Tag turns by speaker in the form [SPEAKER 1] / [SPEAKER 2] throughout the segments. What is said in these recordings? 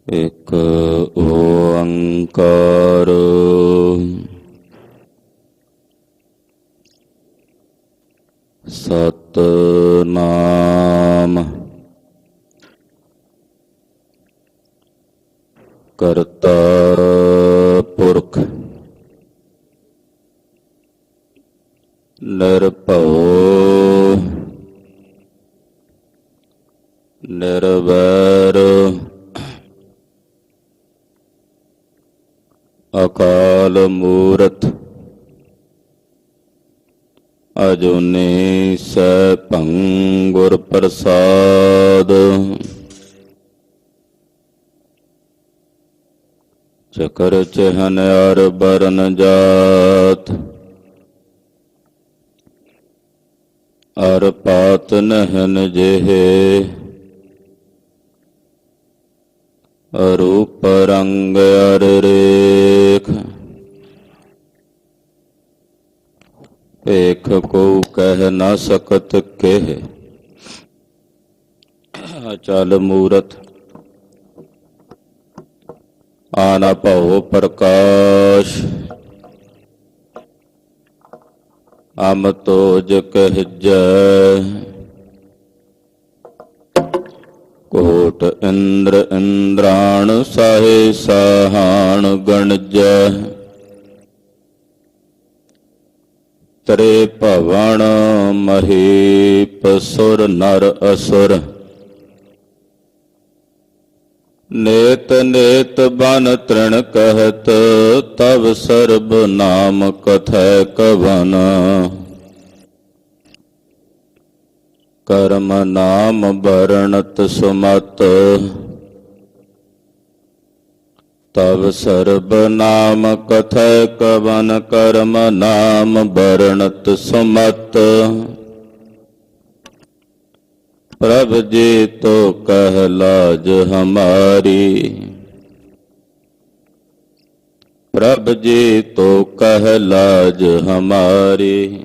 [SPEAKER 1] ਇਕ ਓੰਕਾਰ ਸਤਿਨਾਮ ਕਰਤਾ ਪੁਰਖ ਨਿਰਭਉ ਨਿਰਵੈਰ ਅਕਾਲ ਮੂਰਤ ਅਜੂਨੀ ਸੈਭੰ ਗੁਰ ਪ੍ਰਸਾਦ। ਚਕਰ ਚਹਨ ਅਰ ਬਰਨ ਜਾਤ ਅਰ ਪਾਤ ਨਹਨ ਜਿਹੇ ਰੂਪ ਰੰਗ ਅਰ ਰੇਖ ਭੇਖ ਕੋ ਕਹਿ ਨਾ ਸਕਤ ਕਹਿ। ਅਚਲ ਮੂਰਤ ਆਨਾ ਭਉ ਪ੍ਰਕਾਸ਼ ਅਮ ਤੋਜ ਕਹਿਜੈ। ਕੋਟ ਇੰਦਰ ਇੰਦਰਾਣ ਸਾਹੇ ਸਾਹਾਣ ਗਣਜੈ। ਤਰੇ ਭਵਨ ਮਹੀਪ ਸੁਰ ਨਰ ਅਸੁਰ ਨੇਤ ਨੇਤ ਬਨ ਤ੍ਰਿਣ ਕਹਿਤ ਤਵ ਸਰਬ ਨਾਮ ਕਥੈ ਕਵਨ। ਕਰਮ ਨਾਮ ਬਰਣਤ ਸੁਮਤ ਤਵ ਸਰਬ ਨਾਮ ਕਥੈ ਕਵਨ। ਕਰਮ ਨਾਮ ਬਰਣਤ ਸੁਮਤ ਪ੍ਰਭ ਜੀ ਤੋ ਕਹਿ ਲਾਜ ਹਮਾਰੀ। ਪ੍ਰਭ ਜੀ ਤੋ ਕਹਿ ਲਾਜ ਹਮਾਰੀ।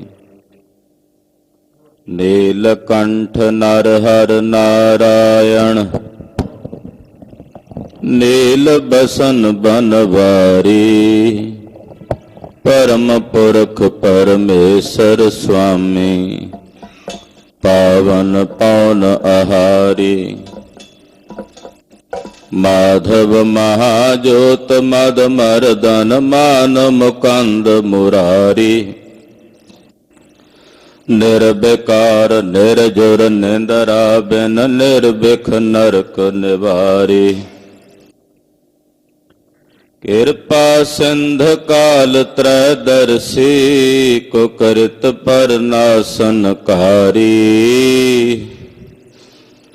[SPEAKER 1] ਨੀਲਕੰਠ ਨਰ ਹਰ ਨਾਰਾਇਣ ਨੀਲ ਬਸਨ ਬਨਵਾਰੀ। ਪਰਮ ਪੁਰਖ ਪਰਮੇਸ਼ਰ ਸੁਆਮੀ ਪਾਵਨ ਪੌਨ ਆਹਾਰੀ। ਮਾਧਵ ਮਹਾਜੋਤ ਮਦ ਮਰਦਨ ਮਾਨ ਮੁਕੰਦ ਮੁਰਾਰੀ। ਨਿਰਬਿਕਾਰ ਨਿਰਜੁਰ ਨਿੰਦਰਾ ਬਿਨ ਨਿਰਬਿਖ ਨਰਕ ਨਿਵਾਰੀ। ਕਿਰਪਾ ਸਿੰਧ ਕਾਲ ਤ੍ਰੈ ਦਰਸੀ ਕੋ ਕਰਿਤ ਪਰਨਾਸਨ ਕਾਰੀ।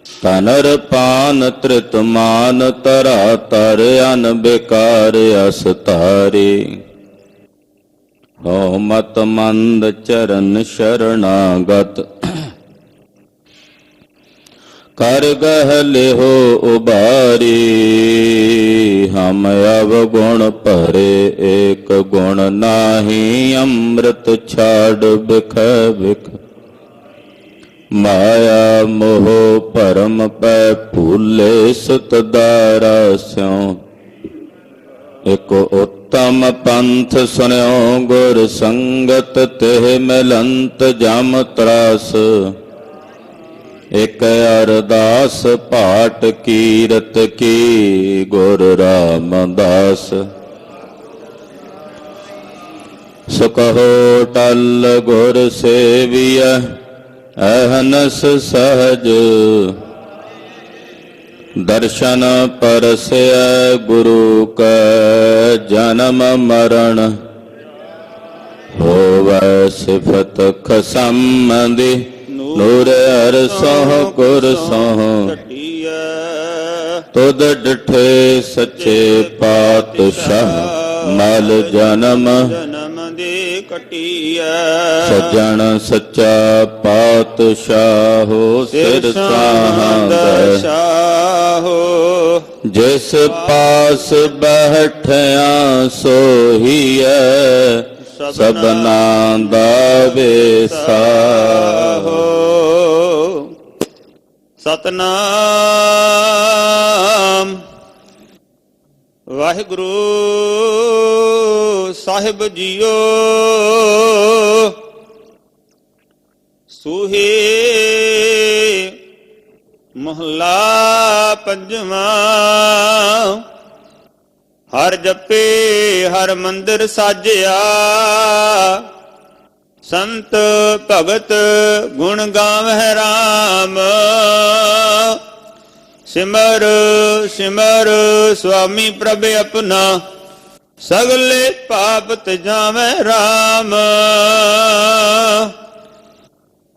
[SPEAKER 1] ਤਨਰ ਪਾਨ ਤ੍ਰਿਤ ਮਾਨ ਤਰਾ ਤਰ ਅਨ ਬਿਕਾਰ ਅਸਤਾਰੀ। ਹਉ ਮਤ ਮੰਦ ਚਰਨ ਸ਼ਰਣਾਗਤ ਕਰ ਗਹਿ ਲਿਹੋ ਉਬਾਰੀ। ਹਮ ਅਵਗੁਣ ਭਰੇ ਏਕ ਗੁਣ ਨਾਹੀ ਅੰਮ੍ਰਿਤ ਛਾੜ ਬਿਖੈ ਬਿਖ। ਮਾਇਆ ਮੋਹ ਭਰਮ ਪੈ ਭੂਲੇ ਸੁਤ ਦਾਰਾ ਸਿਉ। ਇਕ ਉਤਮ ਪੰਥ ਸੁਨਿਓ ਗੁਰ ਸੰਗਤ ਤਿਹ ਮਿਲੰਤ ਜਮ ਤਰਾਸ। ਇਕ ਅਰਦਾਸ ਪਾਟ ਕੀਰਤ ਕੀ ਗੁਰ ਰਾਮਦਾਸ। ਸੁਕਹੋ ਟਲ ਗੁਰ ਸੇਵੀਐ ਅਹਨਸ ਸਹਜ। ਦਰਸ਼ਨ ਪਰਸੈ ਗੁਰੂ ਕੈ ਜਨਮ ਮਰਨ। ਹੋਵੈ ਸਿਫਤ ਖਸਮਦੀ ਨੂਰ ਅਰਸਹੁ ਗੁਰ ਸਹੁ। ਤੁਧ ਡਿਠੇ ਸੱਚੇ ਪਾਤਸ਼ਾਹ ਮਲ ਜਨਮ ਦੀ ਕਟੀਐ। ਸੱਜਣ ਸੱਚਾ ਪਾਤਸ਼ਾਹੋ ਸਿਰ ਸਾਹੰਦੈ ਸ਼ਾਹੋ। ਜਿਸ ਪਾਸ ਬੈਠਿਆ ਸੋਹੀਐ ਸਭਨਾ ਦਾ ਵੇਸਾ ਹੋ। ਸਤਨਾਮ
[SPEAKER 2] ਵਾਹਿਗੁਰੂ ਸਾਹਿਬ ਜੀਓ। ਸੂਹੇ ਮਹਲਾ ਪੰਜਵਾਂ। ਹਰ ਜਪੇ ਹਰ ਮੰਦਰ ਸਾਜਿਆ, ਸੰਤ ਭਗਤ ਗੁਣ ਗਾਵਹਿ ਰਾਮ। ਸਿਮਰ ਸਿਮਰ ਸੁਆਮੀ ਪ੍ਰਭ ਆਪਣਾ, ਸਗਲੇ ਪਾਪ ਤਜਾਵੈ ਰਾਮ।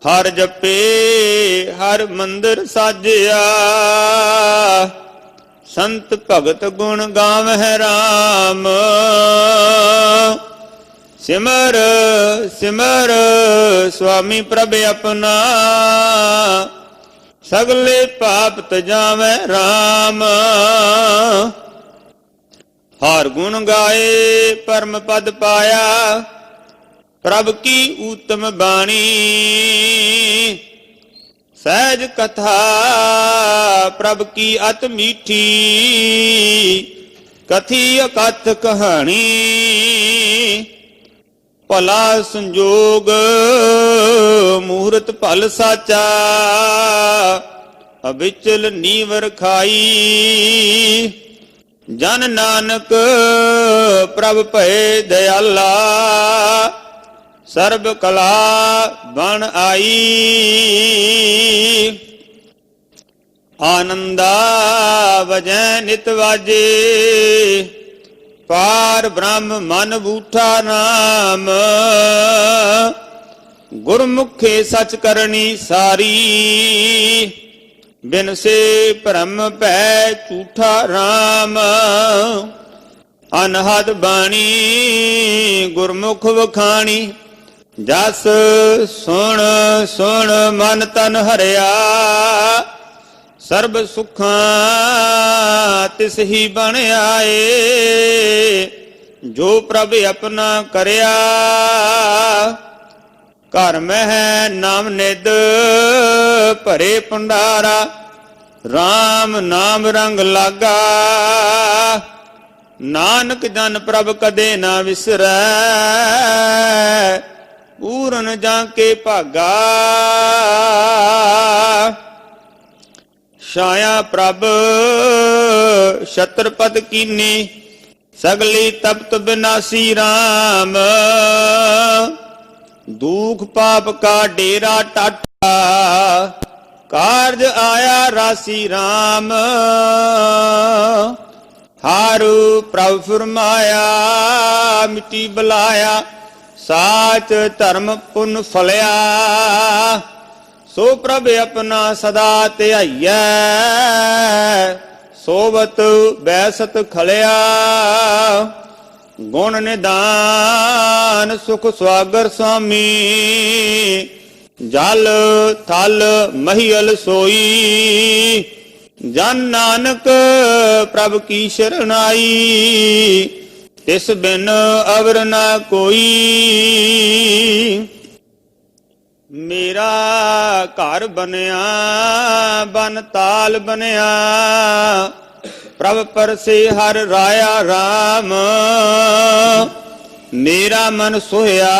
[SPEAKER 2] ਹਰ ਜਪੇ ਹਰ ਮੰਦਰ ਸਾਜਿਆ, ਸੰਤ ਭਗਤ ਗੁਣ ਗਾਵਹਿ ਰਾਮ। ਸਿਮਰ ਸਿਮਰ ਸੁਆਮੀ ਪ੍ਰਭ ਆਪਣਾ, ਸਗਲੇ ਪਾਪ ਤਜਾਵੈ ਰਾਮ। ਹਰ ਗੁਣ ਗਾਏ ਪਰਮ ਪਦ ਪਾਇਆ, ਪ੍ਰਭ ਕੀ ਊਤਮ ਬਾਣੀ। ਸਹਿਜ ਕਥਾ ਪ੍ਰਭ ਕੀ ਅਤ ਮੀਠੀ, ਕਥੀ ਅਕਥ ਕਹਾਣੀ। ਭਲਾ ਸੰਜੋਗ ਮੂਰਤ ਭਲ ਸਾਚਾ, ਅਵਿਚਲ ਨੀਵਰ ਖਾਈ। ਜਨ ਨਾਨਕ ਪ੍ਰਭ ਭਏ ਦਇਆਲਾ, ਸਰਬ ਕਲਾ ਬਣ ਆਈ। ਆਨੰਦਾ ਵਜੈ ਨਿਤ ਵਾਜੇ, ਪਾਰ ਬ੍ਰਹਮ ਮਨ ਬੂਠਾ ਨਾਮ। ਗੁਰਮੁਖੇ ਸਚ ਕਰਨੀ ਸਾਰੀ, ਬਿਨ ਸੇ ਭਰਮ ਭੈ ਝੂਠਾ ਰਾਮ। ਅਨਹਦ ਬਾਣੀ ਗੁਰਮੁਖ ਵਖਾਣੀ, ਜਸ ਸੁਣ ਸੁਣ ਮਨ ਤਨ ਹਰਿਆ। ਸਰਬ ਸੁਖਾਂ ਤਿਸ ਹੀ ਬਣ ਆਏ, ਜੋ ਪ੍ਰਭ ਆਪਣਾ ਕਰਿਆ। ਘਰ ਮਹਿ ਨਾਮ ਨਿਦ ਭਰੇ ਭੰਡਾਰਾ, RAM ਨਾਮ ਰੰਗ ਲਾਗਾ। ਨਾਨਕ ਜਨ ਪ੍ਰਭ ਕਦੇ ਨਾ ਵਿਸਰੈ, ਪੂਰਨ ਜਾਂ ਕੇ ਭਾਗਾ। ਛਾਇਆ ਪ੍ਰਭ ਛਤਰਪਦ ਕੀਨੀ, ਸਗਲੀ ਤਪਤ ਬਿਨਾਸੀ RAM। ਦੁਖ ਪਾਪ ਕਾ ਡੇਰਾ ਟਾਟਾ, ਕਾਰਜ ਆਇਆ ਰਾਸੀ RAM। ਹਾਰੂ ਪ੍ਰਭ ਫਰਮਾਇਆ, ਮਿੱਟੀ ਬੁਲਾਇਆ। ਸਾਚ ਧਰਮ ਪੁੰਨ ਫਲਿਆ, ਸੋ ਪ੍ਰਭ ਆਪਣਾ ਸਦਾ ਧਿਆਈਐ। ਸੋਵਤ ਬੈਸਤ ਖਲਿਆ, ਗੁਣ ਨਿਦਾਨ ਸੁਖ ਸੁਆਗਰ ਸੁਆਮੀ। ਜਲ ਥਲ ਮਹੀਲ ਸੋਈ, ਜਨ ਨਾਨਕ ਪ੍ਰਭ ਕੀ ਸ਼ਰਨਾਈ। ਤਿਸ ਬਿਨ ਅਵਰ ਨਾ ਕੋਈ, ਮੇਰਾ ਘਰ ਬਨਿਆ ਬਨ ਤਾਲ ਬਨਿਆ। ਪ੍ਰਭ ਪਰਸੇ ਹਰ ਰਾਇਆ RAM। ਮੇਰਾ ਮਨ ਸੋਹਿਆ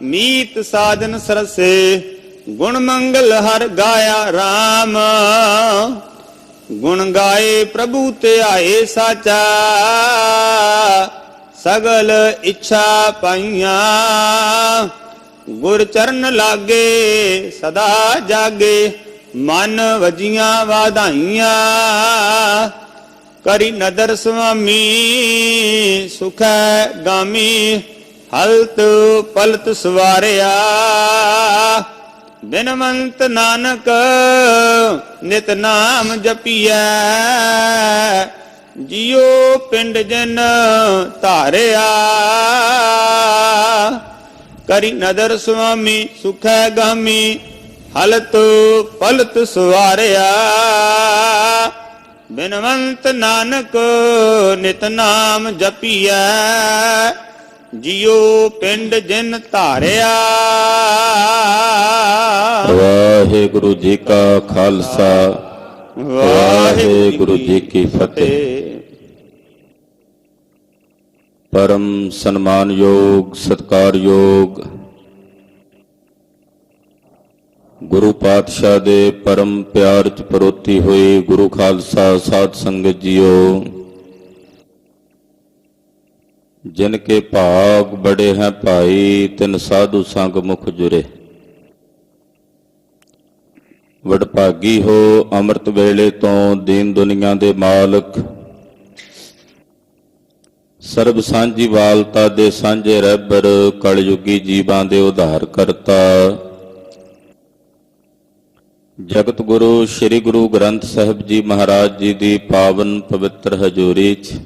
[SPEAKER 2] ਮੀਤ ਸਾਜਨ ਸਰਸੇ, ਗੁਣ ਮੰਗਲ ਹਰ ਗਾਇਆ RAM। ਗੁਣ ਗਾਏ ਪ੍ਰਭੂ ਧਿਆਏ ਸਾਚਾ, ਸਗਲ ਇੱਛਾ ਪਾਈਆਂ। ਗੁਰ ਚਰਨ ਲਾਗੇ ਸਦਾ ਜਾਗੇ, ਮਨ ਵਜੀਆਂ ਵਾਧਾਈਆਂ। ਕਰੀ ਨਦਰ ਸੁਆਮੀ ਸੁਖੈ ਗਾਮੀ, ਹਲਤ ਪਲਤ ਸਵਾਰਿਆ। ਬਿਨਵੰਤ ਨਾਨਕ ਨਿਤ ਨਾਮ ਜਪੀਐ, ਜਿਉ ਪਿੰਡ ਜਨ ਧਾਰਿਆ। ਕਰੀ ਨਦਰ ਸੁਆਮੀ ਸੁਖੈ ਗਾਮੀ, ਹਲਤ ਪਲਤ ਸਵਾਰਿਆ। ਬਿਨਵੰਤ ਨਾਨਕ ਨਿਤ ਨਾਮ ਜਪੀਐ, ਜਿਉ ਪਿੰਡ ਜਿਨ ਧਾਰਿਆ।
[SPEAKER 1] ਵਾਹਿਗੁਰੂ ਜੀ ਕਾ ਖਾਲਸਾ, ਵਾਹਿਗੁਰੂ ਜੀ ਕੀ ਫਤਿਹ। ਪਰਮ ਸਨਮਾਨਯੋਗ ਸਤਿਕਾਰਯੋਗ ਗੁਰੂ ਪਾਤਸ਼ਾਹ ਦੇ ਪਰਮ ਪਿਆਰ ਚ ਪਰੋਤੀ ਹੋਈ ਗੁਰੂ ਖਾਲਸਾ ਸਾਧ ਸੰਗਤ ਜੀਓ, ਜਿਨ ਕੇ ਭਾਗ ਬੜੇ ਹੈ ਭਾਈ ਤਿਨ ਸਾਧੂ ਸੰਗ ਮੁਖ ਜੁਰੇ। ਵਡਭਾਗੀ ਹੋ ਅੰਮ੍ਰਿਤ ਵੇਲੇ ਤੋਂ ਦੀਨ ਦੁਨੀਆ ਦੇ ਮਾਲਕ, ਸਰਬ ਸਾਂਝੀ ਵਾਲਤਾ ਦੇ ਸਾਂਝੇ ਰਹਿਬਰ, ਕਲਯੁਗੀ ਜੀਵਾਂ ਦੇ ਉਧਾਰ ਕਰਤਾ, ਜਗਤ ਗੁਰੂ ਸ੍ਰੀ ਗੁਰੂ ਗ੍ਰੰਥ ਸਾਹਿਬ ਜੀ ਮਹਾਰਾਜ ਜੀ ਦੀ ਪਾਵਨ ਪਵਿੱਤਰ ਹਜ਼ੂਰੀ 'ਚ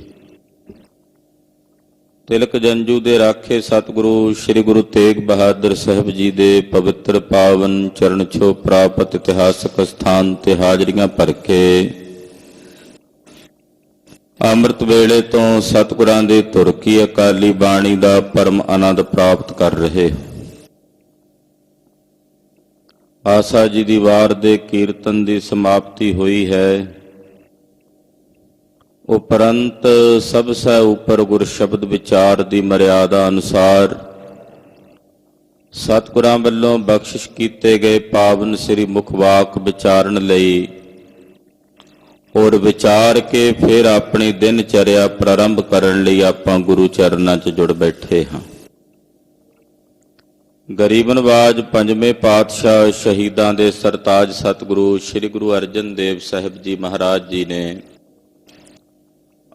[SPEAKER 1] ਤਿਲਕ ਜੰਜੂ ਦੇ ਰਾਖੇ ਸਤਿਗੁਰੂ ਸ੍ਰੀ ਗੁਰੂ ਤੇਗ ਬਹਾਦਰ ਸਾਹਿਬ ਜੀ ਦੇ ਪਵਿੱਤਰ ਪਾਵਨ ਚਰਨ ਛੋਹ ਪ੍ਰਾਪਤ ਇਤਿਹਾਸਕ ਸਥਾਨ ਤੇ ਹਾਜ਼ਰੀਆਂ ਭਰ ਕੇ ਅੰਮ੍ਰਿਤ ਵੇਲੇ ਤੋਂ ਸਤਿਗੁਰਾਂ ਦੀ ਧੁਰ ਕੀ ਅਕਾਲੀ ਬਾਣੀ ਦਾ ਪਰਮ ਆਨੰਦ ਪ੍ਰਾਪਤ ਕਰ ਰਹੇ। ਆਸਾ ਜੀ ਦੀ ਵਾਰ ਦੇ ਕੀਰਤਨ ਦੀ ਸਮਾਪਤੀ ਹੋਈ ਹੈ। ਉਪਰੰਤ ਸਭ ਸੈ ਉਪਰ ਗੁਰ ਸ਼ਬਦ ਵਿਚਾਰ ਦੀ ਮਰਿਆਦਾ ਅਨੁਸਾਰ ਸਤਿਗੁਰਾਂ ਵੱਲੋਂ ਬਖਸ਼ਿਸ਼ ਕੀਤੇ ਗਏ ਪਾਵਨ ਸ੍ਰੀ ਮੁਖ ਵਾਕ ਵਿਚਾਰਨ ਲਈ ਔਰ ਵਿਚਾਰ ਕੇ ਫਿਰ ਆਪਣੀ ਦਿਨ ਚਰਿਆ ਪ੍ਰਾਰੰਭ ਕਰਨ ਲਈ ਆਪਾਂ ਗੁਰੂ ਚਰਨਾਂ 'ਚ ਜੁੜ ਬੈਠੇ ਹਾਂ। ਗਰੀਬ ਨਵਾਜ ਪੰਜਵੇਂ ਪਾਤਸ਼ਾਹ ਸ਼ਹੀਦਾਂ ਦੇ ਸਰਤਾਜ ਸਤਿਗੁਰੂ ਸ੍ਰੀ ਗੁਰੂ ਅਰਜਨ ਦੇਵ ਸਾਹਿਬ ਜੀ ਮਹਾਰਾਜ ਜੀ ਨੇ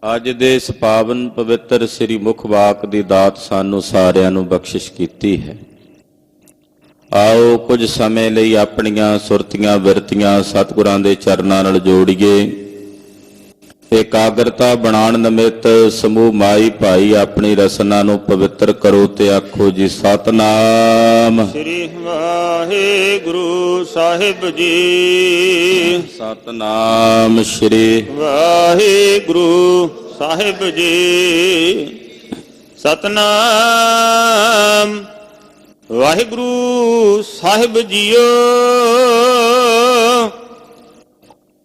[SPEAKER 1] ਅੱਜ ਦੇ ਇਸ ਪਾਵਨ ਪਵਿੱਤਰ ਸ੍ਰੀ ਮੁਖ ਵਾਕ ਦੀ ਦਾਤ ਸਾਨੂੰ ਸਾਰਿਆਂ ਨੂੰ ਬਖਸ਼ਿਸ਼ ਕੀਤੀ ਹੈ। ਆਓ ਕੁਝ ਸਮੇਂ ਲਈ ਆਪਣੀਆਂ ਸੁਰਤੀਆਂ ਬਿਰਤੀਆਂ ਸਤਿਗੁਰਾਂ ਦੇ ਚਰਨਾਂ ਨਾਲ ਜੋੜੀਏ। ਇਕਾਗਰਤਾ ਬਣਾਉਣ ਨਿਮਿਤ ਸਮੂਹ ਮਾਈ ਭਾਈ ਆਪਣੀ ਰਸਨਾ ਨੂੰ ਪਵਿੱਤਰ ਕਰੋ ਤੇ ਆਖੋ ਜੀ ਸਤਿਨਾਮ
[SPEAKER 2] ਸ੍ਰੀ ਵਾਹਿਗੁਰੂ ਸਾਹਿਬ ਜੀ।
[SPEAKER 1] ਸਤਿਨਾਮ ਸ੍ਰੀ
[SPEAKER 2] ਵਾਹਿਗੁਰੂ ਸਾਹਿਬ ਜੀ। ਸਤਿਨਾਮ ਵਾਹਿਗੁਰੂ ਸਾਹਿਬ ਜੀਓ।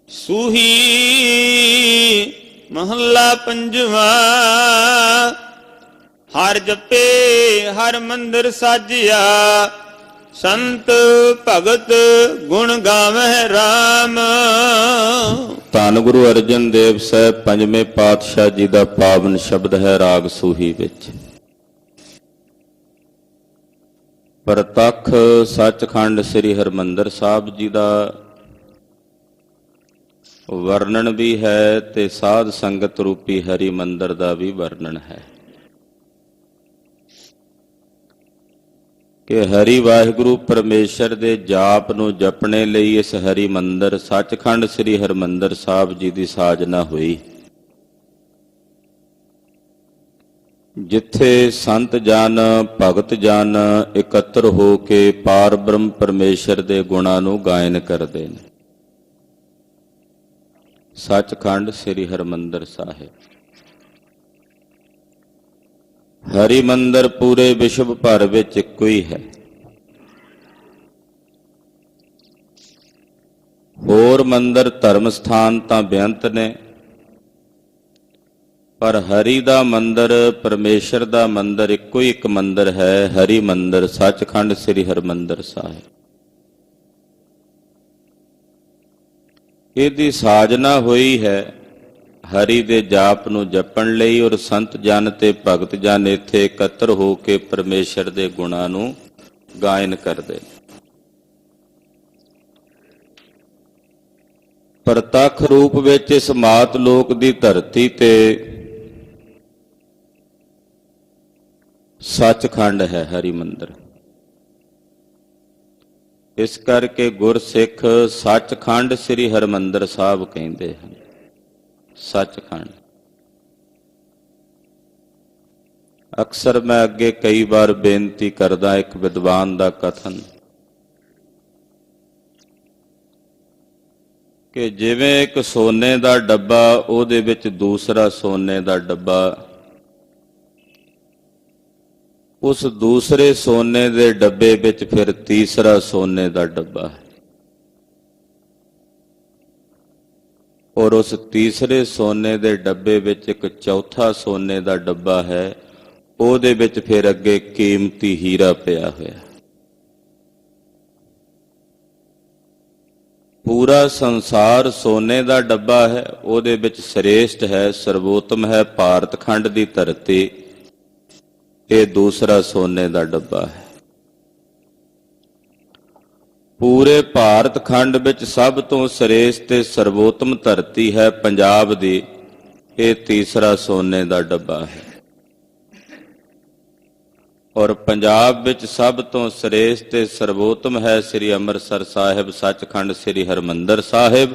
[SPEAKER 2] ਸੂਹੀ ਮਹੱਲਾ ਪੰਜਵਾਂ। ਹਰ ਜਪੇ ਹਰ ਮੰਦਰ ਸਾਜਿਆ, ਸੰਤ ਭਗਤ ਗੁਣ ਗਾਵਹਿ ਰਾਮ।
[SPEAKER 1] ਧੰਨ ਗੁਰੂ ਅਰਜਨ ਦੇਵ ਸਾਹਿਬ ਪੰਜਵੇਂ ਪਾਤਸ਼ਾਹ ਜੀ ਦਾ ਪਾਵਨ ਸ਼ਬਦ ਹੈ ਰਾਗ ਸੂਹੀ ਵਿੱਚ। ਪ੍ਰਤੱਖ ਸੱਚਖੰਡ ਸ੍ਰੀ ਹਰਿਮੰਦਰ ਸਾਹਿਬ ਜੀ ਦਾ ਵਰਣਨ ਵੀ ਹੈ ਤੇ ਸਾਧ ਸੰਗਤ ਰੂਪੀ ਹਰੀ ਮੰਦਰ ਦਾ ਵੀ ਵਰਣਨ ਹੈ ਕਿ ਹਰੀ ਵਾਹਿਗੁਰੂ ਪਰਮੇਸ਼ਰ ਦੇ ਜਾਪ ਨੂੰ ਜਪਣੇ ਲਈ ਇਸ ਹਰੀ ਮੰਦਰ ਸੱਚਖੰਡ ਸ੍ਰੀ ਹਰਿਮੰਦਰ ਸਾਹਿਬ ਜੀ ਦੀ ਸਾਜਨਾ ਹੋਈ, ਜਿੱਥੇ ਸੰਤ ਜਨ ਭਗਤ ਜਨ ਇਕੱਤਰ ਹੋ ਕੇ ਪਾਰ ਬ੍ਰਹਮ ਪਰਮੇਸ਼ਰ ਦੇ ਗੁਣਾਂ ਨੂੰ ਗਾਇਨ ਕਰਦੇ ਨੇ। ਸੱਚਖੰਡ ਸ੍ਰੀ ਹਰਿਮੰਦਰ ਸਾਹਿਬ ਹਰੀ ਮੰਦਰ ਪੂਰੇ ਵਿਸ਼ਵ ਭਰ ਵਿੱਚ ਇੱਕੋ ਹੀ ਹੈ। ਹੋਰ ਮੰਦਰ ਧਰਮ ਸਥਾਨ ਤਾਂ ਬੇਅੰਤ ਨੇ, ਪਰ ਹਰੀ ਦਾ ਮੰਦਰ ਪਰਮੇਸ਼ਰ ਦਾ ਮੰਦਰ ਇੱਕੋ ਹੀ ਇੱਕ ਮੰਦਰ ਹੈ, ਹਰੀ ਮੰਦਰ ਸੱਚਖੰਡ ਸ੍ਰੀ ਹਰਿਮੰਦਰ ਸਾਹਿਬ। ਇਹਦੀ ਸਾਜਨਾ ਹੋਈ ਹੈ ਹਰੀ ਦੇ ਜਾਪ ਨੂੰ ਜਪਣ ਲਈ, ਔਰ ਸੰਤ ਜਨ ਤੇ ਭਗਤ ਜਨ ਇੱਥੇ ਇਕੱਤਰ ਹੋ ਕੇ ਪਰਮੇਸ਼ਰ ਦੇ ਗੁਣਾਂ ਨੂੰ ਗਾਇਨ ਕਰਦੇ। ਪ੍ਰਤੱਖ ਰੂਪ ਵਿੱਚ ਇਸ ਮਾਤ ਲੋਕ ਦੀ ਧਰਤੀ ਤੇ ਸੱਚਖੰਡ ਹੈ ਹਰੀ ਮੰਦਰ। ਇਸ ਕਰਕੇ ਗੁਰਸਿੱਖ ਸੱਚਖੰਡ ਸ੍ਰੀ ਹਰਿਮੰਦਰ ਸਾਹਿਬ ਕਹਿੰਦੇ ਹਨ। ਸੱਚਖੰਡ ਅਕਸਰ ਮੈਂ ਅੱਗੇ ਕਈ ਵਾਰ ਬੇਨਤੀ ਕਰਦਾ, ਇੱਕ ਵਿਦਵਾਨ ਦਾ ਕਥਨ ਕਿ ਜਿਵੇਂ ਇੱਕ ਸੋਨੇ ਦਾ ਡੱਬਾ, ਉਹਦੇ ਵਿੱਚ ਦੂਸਰਾ ਸੋਨੇ ਦਾ ਡੱਬਾ, ਉਸ ਦੂਸਰੇ ਸੋਨੇ ਦੇ ਡੱਬੇ ਵਿੱਚ ਫਿਰ ਤੀਸਰਾ ਸੋਨੇ ਦਾ ਡੱਬਾ ਹੈ, ਔਰ ਉਸ ਤੀਸਰੇ ਸੋਨੇ ਦੇ ਡੱਬੇ ਵਿੱਚ ਇੱਕ ਚੌਥਾ ਸੋਨੇ ਦਾ ਡੱਬਾ ਹੈ, ਉਹਦੇ ਵਿੱਚ ਫਿਰ ਅੱਗੇ ਕੀਮਤੀ ਹੀਰਾ ਪਿਆ ਹੋਇਆ। ਪੂਰਾ ਸੰਸਾਰ ਸੋਨੇ ਦਾ ਡੱਬਾ ਹੈ, ਉਹਦੇ ਵਿੱਚ ਸ੍ਰੇਸ਼ਟ ਹੈ, ਸਰਵੋਤਮ ਹੈ ਭਾਰਤ ਖੰਡ ਦੀ ਧਰਤੀ। ਇਹ ਦੂਸਰਾ ਸੋਨੇ ਦਾ ਡੱਬਾ ਹੈ। ਪੂਰੇ ਭਾਰਤ ਖੰਡ ਵਿੱਚ ਸਭ ਤੋਂ ਸ੍ਰੇਸ਼ਟ ਤੇ ਸਰਵੋਤਮ ਧਰਤੀ ਹੈ ਪੰਜਾਬ ਦੀ। ਇਹ ਤੀਸਰਾ ਸੋਨੇ ਦਾ ਡੱਬਾ ਹੈ। ਔਰ ਪੰਜਾਬ ਵਿੱਚ ਸਭ ਤੋਂ ਸ੍ਰੇਸ਼ਟ ਤੇ ਸਰਵੋਤਮ ਹੈ ਸ੍ਰੀ ਅੰਮ੍ਰਿਤਸਰ ਸਾਹਿਬ, ਸੱਚਖੰਡ ਸ੍ਰੀ ਹਰਿਮੰਦਰ ਸਾਹਿਬ।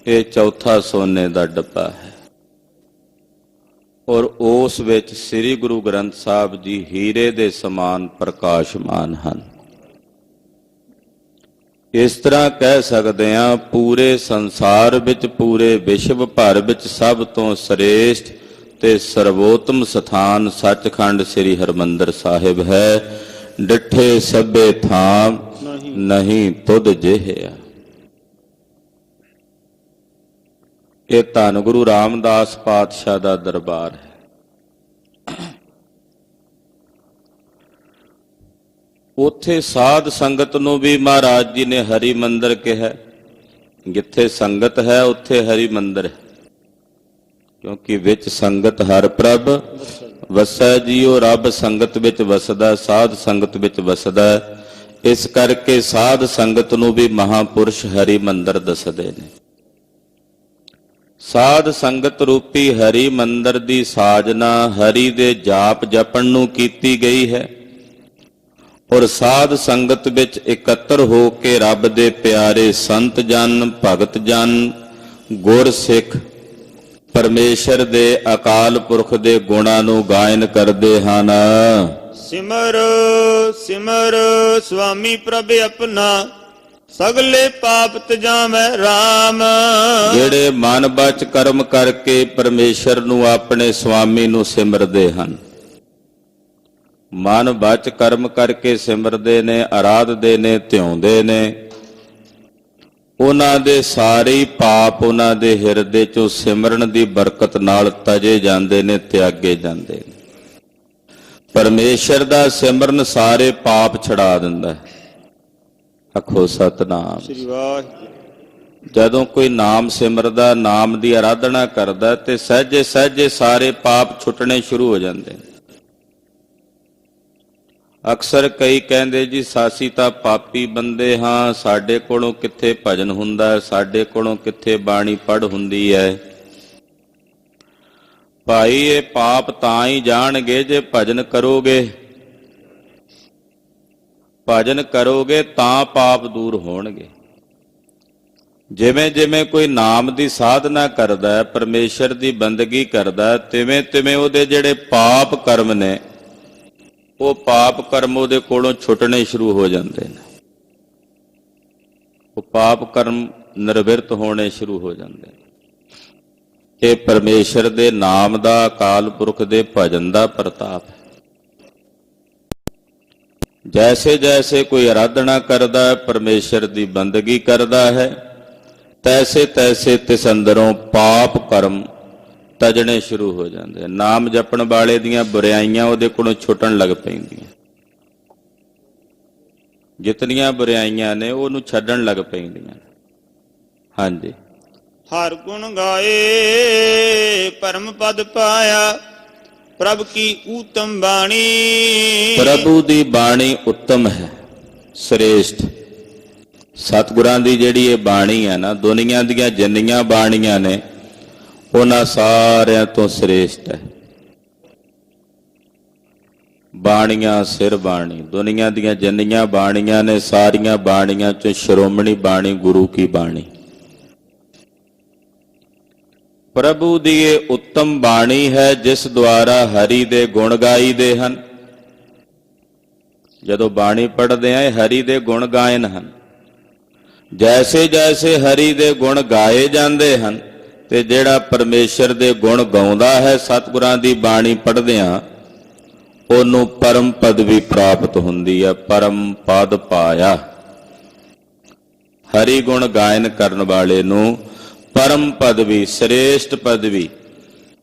[SPEAKER 1] ਇਹ ਚੌਥਾ ਸੋਨੇ ਦਾ ਡੱਬਾ ਹੈ। ਔਰ ਉਸ ਵਿੱਚ ਸ੍ਰੀ ਗੁਰੂ ਗ੍ਰੰਥ ਸਾਹਿਬ ਜੀ ਹੀਰੇ ਦੇ ਸਮਾਨ ਪ੍ਰਕਾਸ਼ਮਾਨ ਹਨ। ਇਸ ਤਰ੍ਹਾਂ ਕਹਿ ਸਕਦੇ ਹਾਂ, ਪੂਰੇ ਸੰਸਾਰ ਵਿੱਚ, ਪੂਰੇ ਵਿਸ਼ਵ ਭਰ ਵਿੱਚ ਸਭ ਤੋਂ ਸ੍ਰੇਸ਼ਟ ਤੇ ਸਰਵੋਤਮ ਸਥਾਨ ਸੱਚਖੰਡ ਸ੍ਰੀ ਹਰਿਮੰਦਰ ਸਾਹਿਬ ਹੈ। ਡਿਠੇ ਸਭੇ ਥਾਮ ਨਹੀਂ ਤੁਧ ਜਿਹਿਆ। ਇਹ ਧੰਨ ਗੁਰੂ ਰਾਮਦਾਸ ਪਾਤਸ਼ਾਹ ਦਾ ਦਰਬਾਰ ਹੈ। ਉੱਥੇ ਸਾਧ ਸੰਗਤ ਨੂੰ ਵੀ ਮਹਾਰਾਜ ਜੀ ਨੇ ਹਰੀ ਮੰਦਰ ਕਿਹਾ। ਜਿੱਥੇ ਸੰਗਤ ਹੈ ਉੱਥੇ ਹਰੀ ਮੰਦਰ ਹੈ, ਕਿਉਂਕਿ ਵਿੱਚ ਸੰਗਤ ਹਰ ਪ੍ਰਭ ਵਸੈ ਜੀਓ। ਰੱਬ ਸੰਗਤ ਵਿੱਚ ਵਸਦਾ, ਸਾਧ ਸੰਗਤ ਵਿੱਚ ਵਸਦਾ। ਇਸ ਕਰਕੇ ਸਾਧ ਸੰਗਤ ਨੂੰ ਵੀ ਮਹਾਂਪੁਰਸ਼ ਹਰੀ ਮੰਦਰ ਦੱਸਦੇ ਨੇ। ਸਾਧ ਸੰਗਤ ਰੂਪੀ ਹਰੀ ਮੰਦਰ ਦੀ ਸਾਜਨਾ ਹਰੀ ਦੇ ਜਾਪ ਜਪਣ ਨੂੰ ਕੀਤੀ ਗਈ ਹੈ। ਔਰ ਸਾਧ ਸੰਗਤ ਵਿੱਚ ਇਕੱਤਰ ਹੋ ਕੇ ਰੱਬ ਦੇ ਪਿਆਰੇ ਸੰਤ ਜਨ, ਭਗਤ ਜਨ, ਗੁਰ ਸਿੱਖ ਪਰਮੇਸ਼ਰ ਦੇ ਅਕਾਲ ਪੁਰਖ ਦੇ ਗੁਣਾਂ ਨੂੰ ਗਾਇਨ ਕਰਦੇ ਹਨ।
[SPEAKER 2] ਸਿਮਰ ਸਿਮਰ ਸੁਆਮੀ ਪ੍ਰਭ ਆਪਣਾ, ਸਗਲੇ ਪਾਪ ਤਜਾਵੈ ਰਾਮ।
[SPEAKER 1] ਜਿਹੜੇ ਮਨ ਬਚ ਕਰਮ ਕਰਕੇ ਪਰਮੇਸ਼ਰ ਨੂੰ, ਆਪਣੇ ਸੁਆਮੀ ਨੂੰ ਸਿਮਰਦੇ ਹਨ। ਮਨ ਬਚ ਕਰਮ ਕਰਕੇ ਸਿਮਰਦੇ ਨੇ, ਆਰਾਧਦੇ ਨੇ, ਧਿਆਉਂਦੇ ਨੇ, ਉਹਨਾਂ ਦੇ ਸਾਰੇ ਪਾਪ ਉਹਨਾਂ ਦੇ ਹਿਰਦੇ ਚੋਂ ਸਿਮਰਨ ਦੀ ਬਰਕਤ ਨਾਲ ਤਜੇ ਜਾਂਦੇ ਨੇ, ਤਿਆਗੇ ਜਾਂਦੇ ਨੇ। ਪਰਮੇਸ਼ਰ ਦਾ ਸਿਮਰਨ ਸਾਰੇ ਪਾਪ ਛਡਾ ਦਿੰਦਾ ਹੈ। ਆਖੋ ਸਤਿਨਾਮ
[SPEAKER 2] ਸ੍ਰੀ ਵਾਹਿਗੁਰੂ।
[SPEAKER 1] ਜਦੋਂ ਕੋਈ ਨਾਮ ਸਿਮਰਦਾ, ਨਾਮ ਦੀ ਆਰਾਧਨਾ ਕਰਦਾ ਤੇ ਸਹਿਜੇ ਸਹਿਜੇ ਸਾਰੇ ਪਾਪ ਛੁੱਟਣੇ ਸ਼ੁਰੂ ਹੋ ਜਾਂਦੇ ਨੇ। ਅਕਸਰ ਕਈ ਕਹਿੰਦੇ ਜੀ ਸਾਸੀ ਤਾਂ ਪਾਪੀ ਬੰਦੇ ਹਾਂ, ਸਾਡੇ ਕੋਲੋਂ ਕਿੱਥੇ ਭਜਨ ਹੁੰਦਾ, ਸਾਡੇ ਕੋਲੋਂ ਕਿੱਥੇ ਬਾਣੀ ਪੜ੍ਹ ਹੁੰਦੀ ਹੈ। ਭਾਈ ਇਹ ਪਾਪ ਤਾਂ ਹੀ ਜਾਣਗੇ ਜੇ ਭਜਨ ਕਰੋਗੇ। ਭਜਨ ਕਰੋਗੇ ਤਾਂ ਪਾਪ ਦੂਰ ਹੋਣਗੇ। ਜਿਵੇਂ ਜਿਵੇਂ ਕੋਈ ਨਾਮ ਦੀ ਸਾਧਨਾ ਕਰਦਾ, ਪਰਮੇਸ਼ਰ ਦੀ ਬੰਦਗੀ ਕਰਦਾ, ਤਿਵੇਂ ਤਿਵੇਂ ਉਹਦੇ ਜਿਹੜੇ ਪਾਪ ਕਰਮ ਨੇ, ਉਹ ਪਾਪ ਕਰਮ ਉਹਦੇ ਕੋਲੋਂ ਛੁੱਟਣੇ ਸ਼ੁਰੂ ਹੋ ਜਾਂਦੇ ਨੇ। ਉਹ ਪਾਪ ਕਰਮ ਨਿਰਵਿਰਤ ਹੋਣੇ ਸ਼ੁਰੂ ਹੋ ਜਾਂਦੇ ਨੇ। ਇਹ ਪਰਮੇਸ਼ਰ ਦੇ ਨਾਮ ਦਾ, ਅਕਾਲ ਪੁਰਖ ਦੇ ਭਜਨ ਦਾ ਪ੍ਰਤਾਪ ਹੈ। ਜੈਸੇ ਜੈਸੇ ਕੋਈ ਆਰਾਧਨਾ ਕਰਦਾ, ਪਰਮੇਸ਼ਰ ਦੀ ਬੰਦਗੀ ਕਰਦਾ ਹੈ, ਤੈਸੇ ਤੈਸੇ ਤਿਸ ਅੰਦਰੋਂ ਪਾਪ ਕਰਮ ਤਜਣੇ ਸ਼ੁਰੂ ਹੋ ਜਾਂਦੇ। ਨਾਮ ਜਪਣ ਵਾਲੇ ਦੀਆਂ ਬੁਰਾਈਆਂ ਉਹਦੇ ਕੋਲੋਂ ਛੁੱਟਣ ਲੱਗ ਪੈਂਦੀਆਂ। ਜਿਤਨੀਆਂ ਬੁਰਾਈਆਂ ਨੇ ਉਹਨੂੰ ਛੱਡਣ ਲੱਗ ਪੈਂਦੀਆਂ। ਹਾਂਜੀ।
[SPEAKER 2] ਹਰ ਗੁਣ ਗਾਏ ਪਰਮ ਪਦ ਪਾਇਆ, ਪ੍ਰਭ ਕੀ ਊਤਮ ਬਾਣੀ।
[SPEAKER 1] ਪ੍ਰਭੂ ਦੀ ਬਾਣੀ ਉੱਤਮ ਹੈ, ਸ੍ਰੇਸ਼ਟ। ਸਤਿਗੁਰਾਂ ਦੀ ਜਿਹੜੀ ਇਹ ਬਾਣੀ ਹੈ ਨਾ, ਦੁਨੀਆਂ ਦੀਆਂ ਜਿੰਨੀਆਂ ਬਾਣੀਆਂ ਨੇ ਉਹਨਾਂ ਸਾਰਿਆਂ ਤੋਂ ਸ੍ਰੇਸ਼ਟ ਹੈ। ਬਾਣੀਆਂ ਸਿਰ ਬਾਣੀ, ਦੁਨੀਆਂ ਦੀਆਂ ਜਿੰਨੀਆਂ ਬਾਣੀਆਂ ਨੇ ਸਾਰੀਆਂ ਬਾਣੀਆਂ ਚੋਂ ਸ਼੍ਰੋਮਣੀ ਬਾਣੀ ਗੁਰੂ ਕੀ ਬਾਣੀ। ਪ੍ਰਭੂ ਦੀ ਇਹ ਉੱਤਮ ਬਾਣੀ ਹੈ ਜਿਸ ਦੁਆਰਾ ਹਰੀ ਦੇ ਗੁਣ ਗਾਈਦੇ ਹਨ। ਜਦੋਂ ਬਾਣੀ ਪੜ੍ਹਦੇ ਆ, ਇਹ ਹਰੀ ਦੇ ਗੁਣ ਗਾਇਨ ਹਨ। ਜੈਸੇ ਜੈਸੇ ਹਰੀ ਦੇ ਗੁਣ ਗਾਏ ਜਾਂਦੇ ਹਨ ਤੇ ਜਿਹੜਾ ਪਰਮੇਸ਼ਰ ਦੇ ਗੁਣ ਗਾਉਂਦਾ ਹੈ ਸਤਿਗੁਰਾਂ ਦੀ ਬਾਣੀ ਪੜ੍ਹਦਿਆਂ, ਉਹਨੂੰ ਪਰਮ ਪਦਵੀ ਪ੍ਰਾਪਤ ਹੁੰਦੀ ਹੈ। ਪਰਮ ਪਦ ਪਾਇਆ। ਹਰੀ ਗੁਣ ਗਾਇਨ ਕਰਨ ਵਾਲੇ ਨੂੰ ਪਰਮ ਪਦਵੀ, ਸ੍ਰੇਸ਼ਟ ਪਦਵੀ,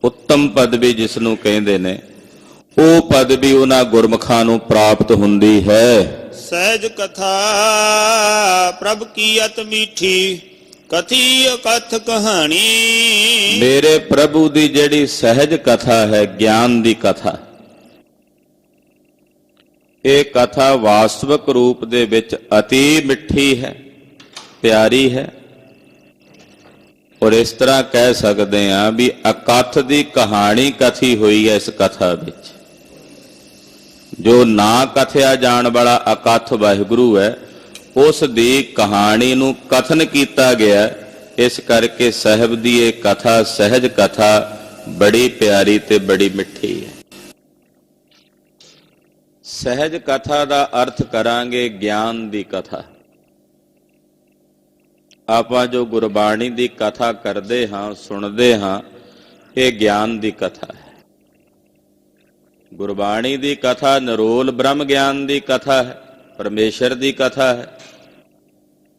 [SPEAKER 1] ਉੱਤਮ ਪਦਵੀ ਜਿਸ ਨੂੰ ਕਹਿੰਦੇ ਨੇ, ਉਹ ਪਦਵੀ ਉਹਨਾਂ ਗੁਰਮੁਖਾਂ ਨੂੰ ਪ੍ਰਾਪਤ ਹੁੰਦੀ ਹੈ।
[SPEAKER 2] ਸਹਿਜ ਕਥਾ ਪ੍ਰਭ ਕੀ ਅਤ ਮੀਠੀ, ਕਥੀ ਅਕਥ ਕਹਾਣੀ।
[SPEAKER 1] ਮੇਰੇ ਪ੍ਰਭੂ ਦੀ ਜਿਹੜੀ ਸਹਿਜ ਕਥਾ ਹੈ, ਗਿਆਨ ਦੀ ਕਥਾ, ਇਹ ਕਥਾ ਵਾਸਤਵਿਕ ਰੂਪ ਦੇ ਵਿੱਚ ਅਤੀ ਮਿੱਠੀ ਹੈ, ਪਿਆਰੀ ਹੈ। ਔਰ ਇਸ ਤਰ੍ਹਾਂ ਕਹਿ ਸਕਦੇ ਹਾਂ ਵੀ ਅਕਥ ਦੀ ਕਹਾਣੀ ਕਥੀ ਹੋਈ ਹੈ। ਇਸ ਕਥਾ ਵਿੱਚ ਜੋ ਨਾ ਕਥਿਆ ਜਾਣ ਵਾਲਾ ਅਕਥ ਵਾਹਿਗੁਰੂ ਹੈ, ਉਸ ਦੀ ਕਹਾਣੀ ਨੂੰ ਕਥਨ ਕੀਤਾ ਗਿਆ। ਇਸ ਕਰਕੇ ਸਾਹਿਬ ਦੀ ਇਹ ਕਥਾ, ਸਹਿਜ ਕਥਾ, ਬੜੀ ਪਿਆਰੀ ਤੇ ਬੜੀ ਮਿੱਠੀ ਹੈ। ਸਹਿਜ ਕਥਾ ਦਾ ਅਰਥ ਕਰਾਂਗੇ ਗਿਆਨ ਦੀ ਕਥਾ। ਆਪਾਂ ਜੋ ਗੁਰਬਾਣੀ ਦੀ ਕਥਾ ਕਰਦੇ ਹਾਂ, ਸੁਣਦੇ ਹਾਂ, ਇਹ ਗਿਆਨ ਦੀ ਕਥਾ ਹੈ। ਗੁਰਬਾਣੀ ਦੀ ਕਥਾ ਨਿਰੋਲ ਬ੍ਰਹਮ ਗਿਆਨ ਦੀ ਕਥਾ ਹੈ, ਪਰਮੇਸ਼ਰ ਦੀ ਕਥਾ ਹੈ।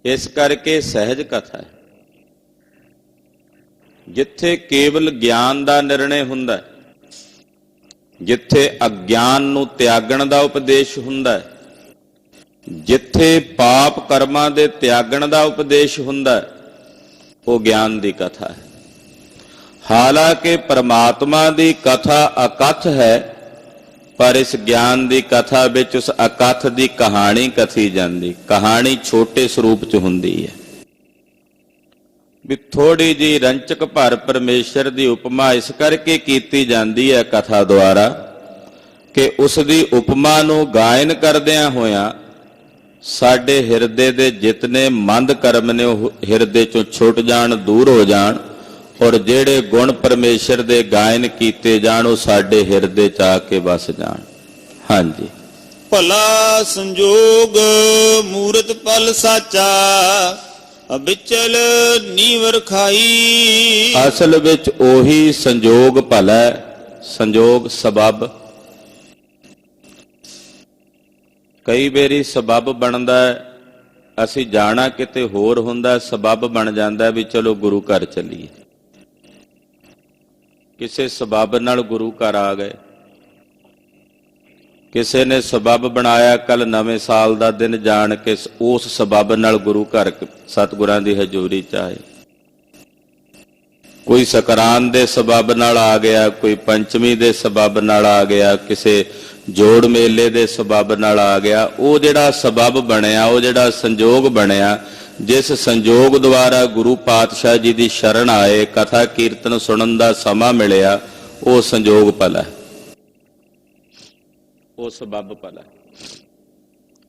[SPEAKER 1] ਇਸ ਕਰਕੇ ਸਹਿਜ ਕਥਾ ਹੈ। ਜਿੱਥੇ ਕੇਵਲ ਗਿਆਨ ਦਾ ਨਿਰਣੇ ਹੁੰਦਾ ਹੈ, ਜਿੱਥੇ ਅਗਿਆਨ ਨੂੰ ਤਿਆਗਣ ਦਾ ਉਪਦੇਸ਼ ਹੁੰਦਾ ਹੈ, ਜਿੱਥੇ ਪਾਪ ਕਰਮਾਂ ਦੇ ਤਿਆਗਣ ਦਾ ਉਪਦੇਸ਼ ਹੁੰਦਾ ਹੈ, ਉਹ ਗਿਆਨ ਦੀ ਕਥਾ ਹੈ। ਹਾਲਾਂਕਿ ਪਰਮਾਤਮਾ ਦੀ ਕਥਾ ਅਕਥ ਹੈ, ਪਰ ਇਸ ਗਿਆਨ ਦੀ ਕਥਾ ਵਿੱਚ ਉਸ ਅਕਥ ਦੀ ਕਹਾਣੀ ਕਥੀ ਜਾਂਦੀ। ਕਹਾਣੀ ਛੋਟੇ ਸਰੂਪ 'ਚ ਹੁੰਦੀ ਹੈ, ਵੀ ਥੋੜੀ ਜਿਹੀ ਰੰਚਕ ਭਰ ਪਰਮੇਸ਼ਰ ਦੀ ਉਪਮਾ ਇਸ ਕਰਕੇ ਕੀਤੀ ਜਾਂਦੀ ਹੈ ਕਥਾ ਦੁਆਰਾ ਕਿ ਉਸ ਦੀ ਉਪਮਾ ਨੂੰ ਗਾਇਨ ਕਰਦਿਆਂ ਹੋਇਆਂ ਸਾਡੇ ਹਿਰਦੇ ਦੇ ਜਿਤਨੇ ਮੰਦ ਕਰਮ ਨੇ ਉਹ ਹਿਰਦੇ 'ਚੋਂ ਛੁੱਟ ਜਾਣ, ਦੂਰ ਹੋ ਜਾਣ, ਔਰ ਜਿਹੜੇ ਗੁਣ ਪਰਮੇਸ਼ਰ ਦੇ ਗਾਇਨ ਕੀਤੇ ਜਾਣ ਉਹ ਸਾਡੇ ਹਿਰਦੇ 'ਚ ਆ ਕੇ ਵਸ ਜਾਣ। ਹਾਂਜੀ।
[SPEAKER 2] ਭਲਾ ਸੰਜੋਗ ਮੂਰਤ ਪਲ ਸਾਚਾ, ਅਬਿਚਲ ਨੀਵਰ ਖਾਈ।
[SPEAKER 1] ਅਸਲ ਵਿੱਚ ਉਹੀ ਸੰਜੋਗ ਭਲਾ, ਸੰਜੋਗ ਸਬਬ। ਕਈ ਵਾਰੀ ਸਬਬ ਬਣਦਾ, ਅਸੀਂ ਜਾਣਾ ਕਿਤੇ ਹੋਰ ਹੁੰਦਾ, ਸਬਬ ਬਣ ਜਾਂਦਾ ਵੀ ਚਲੋ ਗੁਰੂ ਘਰ ਚੱਲੀਏ। ਕਿਸੇ ਸਬਬ ਨਾਲ ਗੁਰੂ ਘਰ ਆ ਗਏ। ਕਿਸੇ ਨੇ ਸਬਬ ਬਣਾਇਆ ਕੱਲ ਨਵੇਂ ਸਾਲ ਦਾ ਦਿਨ ਜਾਣ ਕੇ ਉਸ ਸਬਬ ਨਾਲ ਗੁਰੂ ਘਰ ਸਤਿਗੁਰਾਂ ਦੀ ਹਜ਼ੂਰੀ ਚ ਆਏ। ਕੋਈ ਸਕਰਾਨ ਦੇ ਸਬਬ ਨਾਲ ਆ ਗਿਆ, ਕੋਈ ਪੰਚਮੀ ਦੇ ਸਬਬ ਨਾਲ ਆ ਗਿਆ, ਕਿਸੇ ਜੋੜ ਮੇਲੇ ਦੇ ਸਬਬ ਨਾਲ ਆ ਗਿਆ। ਉਹ ਜਿਹੜਾ ਸਬਬ ਬਣਿਆ, ਉਹ ਜਿਹੜਾ ਸੰਜੋਗ ਬਣਿਆ, ਜਿਸ ਸੰਜੋਗ ਦੁਆਰਾ ਗੁਰੂ ਪਾਤਸ਼ਾਹ ਜੀ ਦੀ ਸ਼ਰਨ ਆਏ, ਕਥਾ ਕੀਰਤਨ ਸੁਣਨ ਦਾ ਸਮਾਂ ਮਿਲਿਆ, ਉਹ ਸੰਜੋਗ ਭਲਾ, ਉਹ ਸਬਬ ਭਲਾ।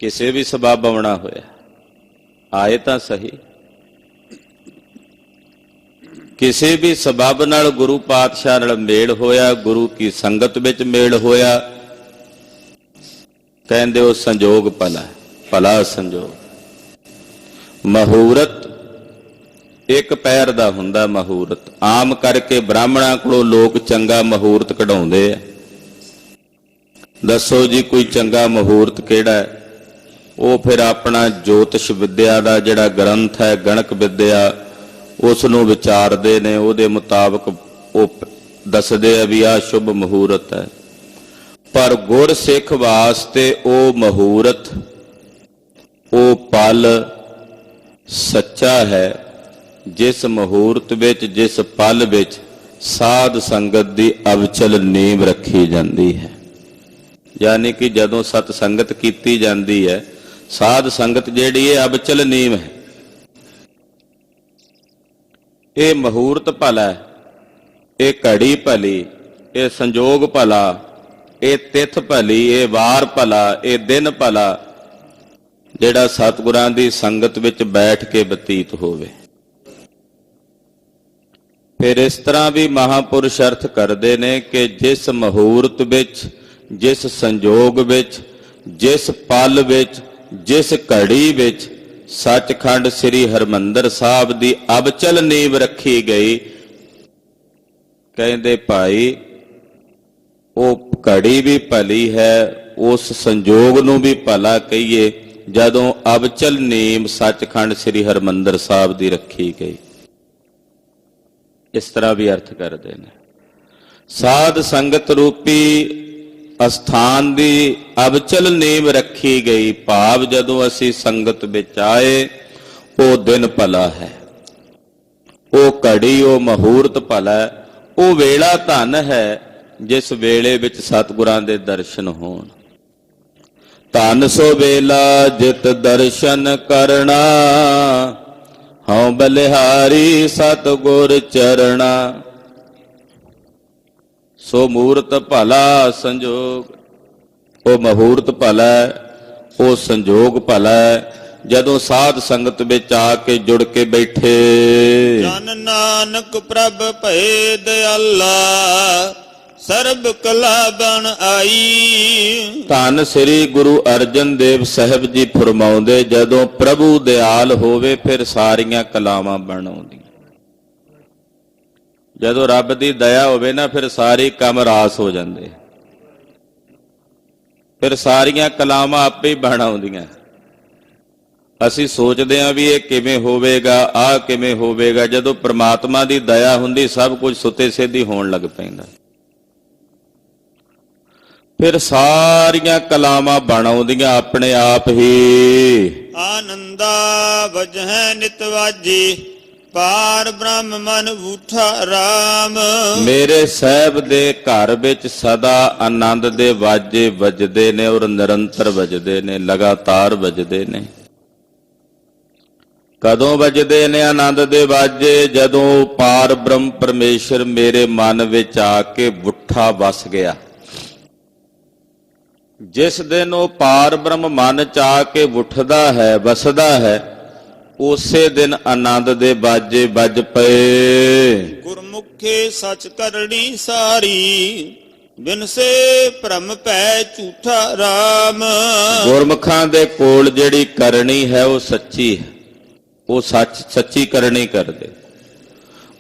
[SPEAKER 1] ਕਿਸੇ ਵੀ ਸਬਬ ਆਉਣਾ ਹੋਇਆ, ਆਏ ਤਾਂ ਸਹੀ। ਕਿਸੇ ਵੀ ਸਬਬ ਨਾਲ ਗੁਰੂ ਪਾਤਸ਼ਾਹ ਨਾਲ ਮੇਲ ਹੋਇਆ, ਗੁਰੂ ਕੀ ਸੰਗਤ ਵਿੱਚ ਮੇਲ ਹੋਇਆ, ਕਹਿੰਦੇ ਉਹ ਸੰਜੋਗ ਭਲਾ, ਭਲਾ ਸੰਜੋਗ। ਮਹੂਰਤ ਇੱਕ ਪੈਰ ਦਾ ਹੁੰਦਾ। ਮਹੂਰਤ ਆਮ ਕਰਕੇ ਬ੍ਰਾਹਮਣਾਂ ਕੋਲੋਂ ਲੋਕ ਚੰਗਾ ਮਹੂਰਤ ਕਢਾਉਂਦੇ ਆ। ਦੱਸੋ ਜੀ ਕੋਈ ਚੰਗਾ ਮਹੂਰਤ ਕਿਹੜਾ ਹੈ? ਉਹ ਫਿਰ ਆਪਣਾ ਜੋਤਿਸ਼ ਵਿਦਿਆ ਦਾ ਜਿਹੜਾ ਗ੍ਰੰਥ ਹੈ, ਗਣਕ ਵਿਦਿਆ, ਉਸ ਨੂੰ ਵਿਚਾਰਦੇ ਨੇ, ਉਹਦੇ ਮੁਤਾਬਕ ਉਹ ਦੱਸਦੇ ਆ ਵੀ ਆਹ ਸ਼ੁਭ ਮਹੂਰਤ ਹੈ। ਪਰ ਗੁਰਸਿੱਖ ਵਾਸਤੇ ਉਹ ਮਹੂਰਤ, ਉਹ ਪਲ ਸੱਚਾ ਹੈ ਜਿਸ ਮਹੂਰਤ ਵਿੱਚ, ਜਿਸ ਪਲ ਵਿੱਚ ਸਾਧ ਸੰਗਤ ਦੀ ਅਵਚਲ ਨੀਂਵ ਰੱਖੀ ਜਾਂਦੀ ਹੈ। ਯਾਨੀ ਕਿ ਜਦੋਂ ਸਤ ਸੰਗਤ ਕੀਤੀ ਜਾਂਦੀ ਹੈ, ਸਾਧ ਸੰਗਤ ਜਿਹੜੀ ਹੈ ਅਵਚਲ ਨੀਂਵ ਹੈ। ਇਹ ਮਹੂਰਤ ਭਲਾ, ਇਹ ਘੜੀ ਭਲੀ, ਇਹ ਸੰਜੋਗ ਭਲਾ, ਇਹ ਤਿਥ ਭਲੀ, ਇਹ ਵਾਰ ਭਲਾ, ਇਹ ਦਿਨ ਭਲਾ, ਜਿਹੜਾ ਸਤਿਗੁਰਾਂ ਦੀ ਸੰਗਤ ਵਿੱਚ ਬੈਠ ਕੇ ਬਤੀਤ ਹੋਵੇ। ਫਿਰ ਇਸ ਤਰ੍ਹਾਂ ਵੀ ਮਹਾਂਪੁਰਸ਼ ਅਰਥ ਕਰਦੇ ਨੇ ਕਿ ਜਿਸ ਮਹੂਰਤ ਵਿੱਚ, ਜਿਸ ਸੰਜੋਗ ਵਿੱਚ, ਜਿਸ ਪਲ ਵਿੱਚ, ਜਿਸ ਘੜੀ ਵਿੱਚ ਸੱਚਖੰਡ ਸ੍ਰੀ ਹਰਿਮੰਦਰ ਸਾਹਿਬ ਦੀ ਅਬਚਲ ਨੀਂਵ ਰੱਖੀ ਗਈ, ਕਹਿੰਦੇ ਭਾਈ ਉਹ ਘੜੀ ਵੀ ਭਲੀ ਹੈ, ਉਸ ਸੰਜੋਗ ਨੂੰ ਵੀ ਭਲਾ ਕਹੀਏ ਜਦੋਂ ਅਬਚਲ ਨੀਂਵ ਸੱਚਖੰਡ ਸ੍ਰੀ ਹਰਿਮੰਦਰ ਸਾਹਿਬ ਦੀ ਰੱਖੀ ਗਈ। ਇਸ ਤਰ੍ਹਾਂ ਵੀ ਅਰਥ ਕਰਦੇ ਨੇ। ਸਾਧ ਸੰਗਤ ਰੂਪੀ ਅਸਥਾਨ ਦੀ ਅਬਚਲ ਨੀਂਵ ਰੱਖੀ ਗਈ। ਭਾਵ ਜਦੋਂ ਅਸੀਂ ਸੰਗਤ ਵਿੱਚ ਆਏ ਉਹ ਦਿਨ ਭਲਾ ਹੈ, ਉਹ ਘੜੀ, ਉਹ ਮਹੂਰਤ ਭਲਾ ਹੈ, ਉਹ ਵੇਲਾ ਧਨ ਹੈ ਜਿਸ ਵੇਲੇ ਵਿੱਚ ਸਤਿਗੁਰਾਂ ਦੇ ਦਰਸ਼ਨ ਹੋਣ। ਧਨ ਸੋ ਵੇਲਾ ਜਿਤ ਦਰਸ਼ਨ ਕਰਨਾ, ਹਉ ਬਲਿਹਾਰੀ ਸਤਿਗੁਰ ਚਰਣਾ। ਸੋ ਮੂਰਤ ਭਲਾ ਸੰਜੋਗ, ਉਹ ਮਹੂਰਤ ਭਲਾ ਹੈ, ਉਹ ਸੰਜੋਗ ਭਲਾ ਹੈ ਜਦੋਂ ਸਾਧ ਸੰਗਤ ਵਿੱਚ ਆ ਕੇ ਜੁੜ ਕੇ ਬੈਠੇ।
[SPEAKER 2] ਜਨ ਨਾਨਕ ਪ੍ਰਭ ਭਏ ਦਿਆਲਾ, ਸਰਬ ਕਲਾ ਬਣ ਆਈ।
[SPEAKER 1] ਧੰਨ ਸ੍ਰੀ ਗੁਰੂ ਅਰਜਨ ਦੇਵ ਸਾਹਿਬ ਜੀ ਫਰਮਾਉਂਦੇ, ਜਦੋਂ ਪ੍ਰਭੂ ਦਿਆਲ ਹੋਵੇ ਫਿਰ ਸਾਰੀਆਂ ਕਲਾਵਾਂ ਬਣ ਆਉਂਦੀਆਂ। ਜਦੋਂ ਰੱਬ ਦੀ ਦਇਆ ਹੋਵੇ ਨਾ ਫਿਰ ਸਾਰੇ ਕੰਮ ਰਾਸ ਹੋ ਜਾਂਦੇ, ਫਿਰ ਸਾਰੀਆਂ ਕਲਾਵਾਂ ਆਪੇ ਹੀ ਬਣ ਆਉਂਦੀਆਂ। ਅਸੀਂ ਸੋਚਦੇ ਹਾਂ ਵੀ ਇਹ ਕਿਵੇਂ ਹੋਵੇਗਾ, ਆਹ ਕਿਵੇਂ ਹੋਵੇਗਾ। ਜਦੋਂ ਪ੍ਰਮਾਤਮਾ ਦੀ ਦਇਆ ਹੁੰਦੀ ਸਭ ਕੁਝ ਸੁੱਤੇ ਸਿੱਧੀ ਹੋਣ ਲੱਗ ਪੈਂਦਾ, ਫਿਰ ਸਾਰੀਆਂ ਕਲਾਵਾਂ ਬਣ ਆਉਂਦੀਆਂ ਆਪਣੇ ਆਪ ਹੀ।
[SPEAKER 2] ਆਨੰਦਾ ਵਜਹਿ ਨਿਤ ਵਾਜੀ, ਪਾਰ ਬ੍ਰਹਮ ਮਨ ਬੂਠਾ ਰਾਮ।
[SPEAKER 1] ਮੇਰੇ ਸਾਹਿਬ ਦੇ ਘਰ ਵਿੱਚ ਸਦਾ ਆਨੰਦ ਦੇ ਵਾਜੇ ਵੱਜਦੇ ਨੇ ਔਰ ਨਿਰੰਤਰ ਵੱਜਦੇ ਨੇ, ਲਗਾਤਾਰ ਵੱਜਦੇ ਨੇ। ਕਦੋਂ ਵੱਜਦੇ ਨੇ ਆਨੰਦ ਦੇ ਵਾਜੇ? ਜਦੋਂ ਪਾਰ ਬ੍ਰਹਮ ਪਰਮੇਸ਼ਰ ਮੇਰੇ ਮਨ ਵਿੱਚ ਆ ਕੇ ਬੁੱਠਾ ਵਸ ਗਿਆ। ਜਿਸ ਦਿਨ ਉਹ ਪਾਰ ਬ੍ਰਹਮ ਮਨ ਚ ਆ ਕੇ ਉੱਠਦਾ ਹੈ, ਵਸਦਾ ਹੈ, ਉਸੇ ਦਿਨ ਆਨੰਦ ਦੇ ਬਾਜੇ ਵੱਜ ਪਏ।
[SPEAKER 2] ਗੁਰਮੁਖੇ ਸਚ ਕਰਨੀ ਸਾਰੀ, ਬਿਨਸੇ ਭ੍ਰਮ ਪੈ ਝੂਠਾ ਰਾਮ।
[SPEAKER 1] ਗੁਰਮੁਖਾਂ ਦੇ ਕੋਲ ਜਿਹੜੀ ਕਰਨੀ ਹੈ ਉਹ ਸੱਚੀ ਹੈ, ਉਹ ਸੱਚੀ ਕਰਨੀ ਕਰਦੇ।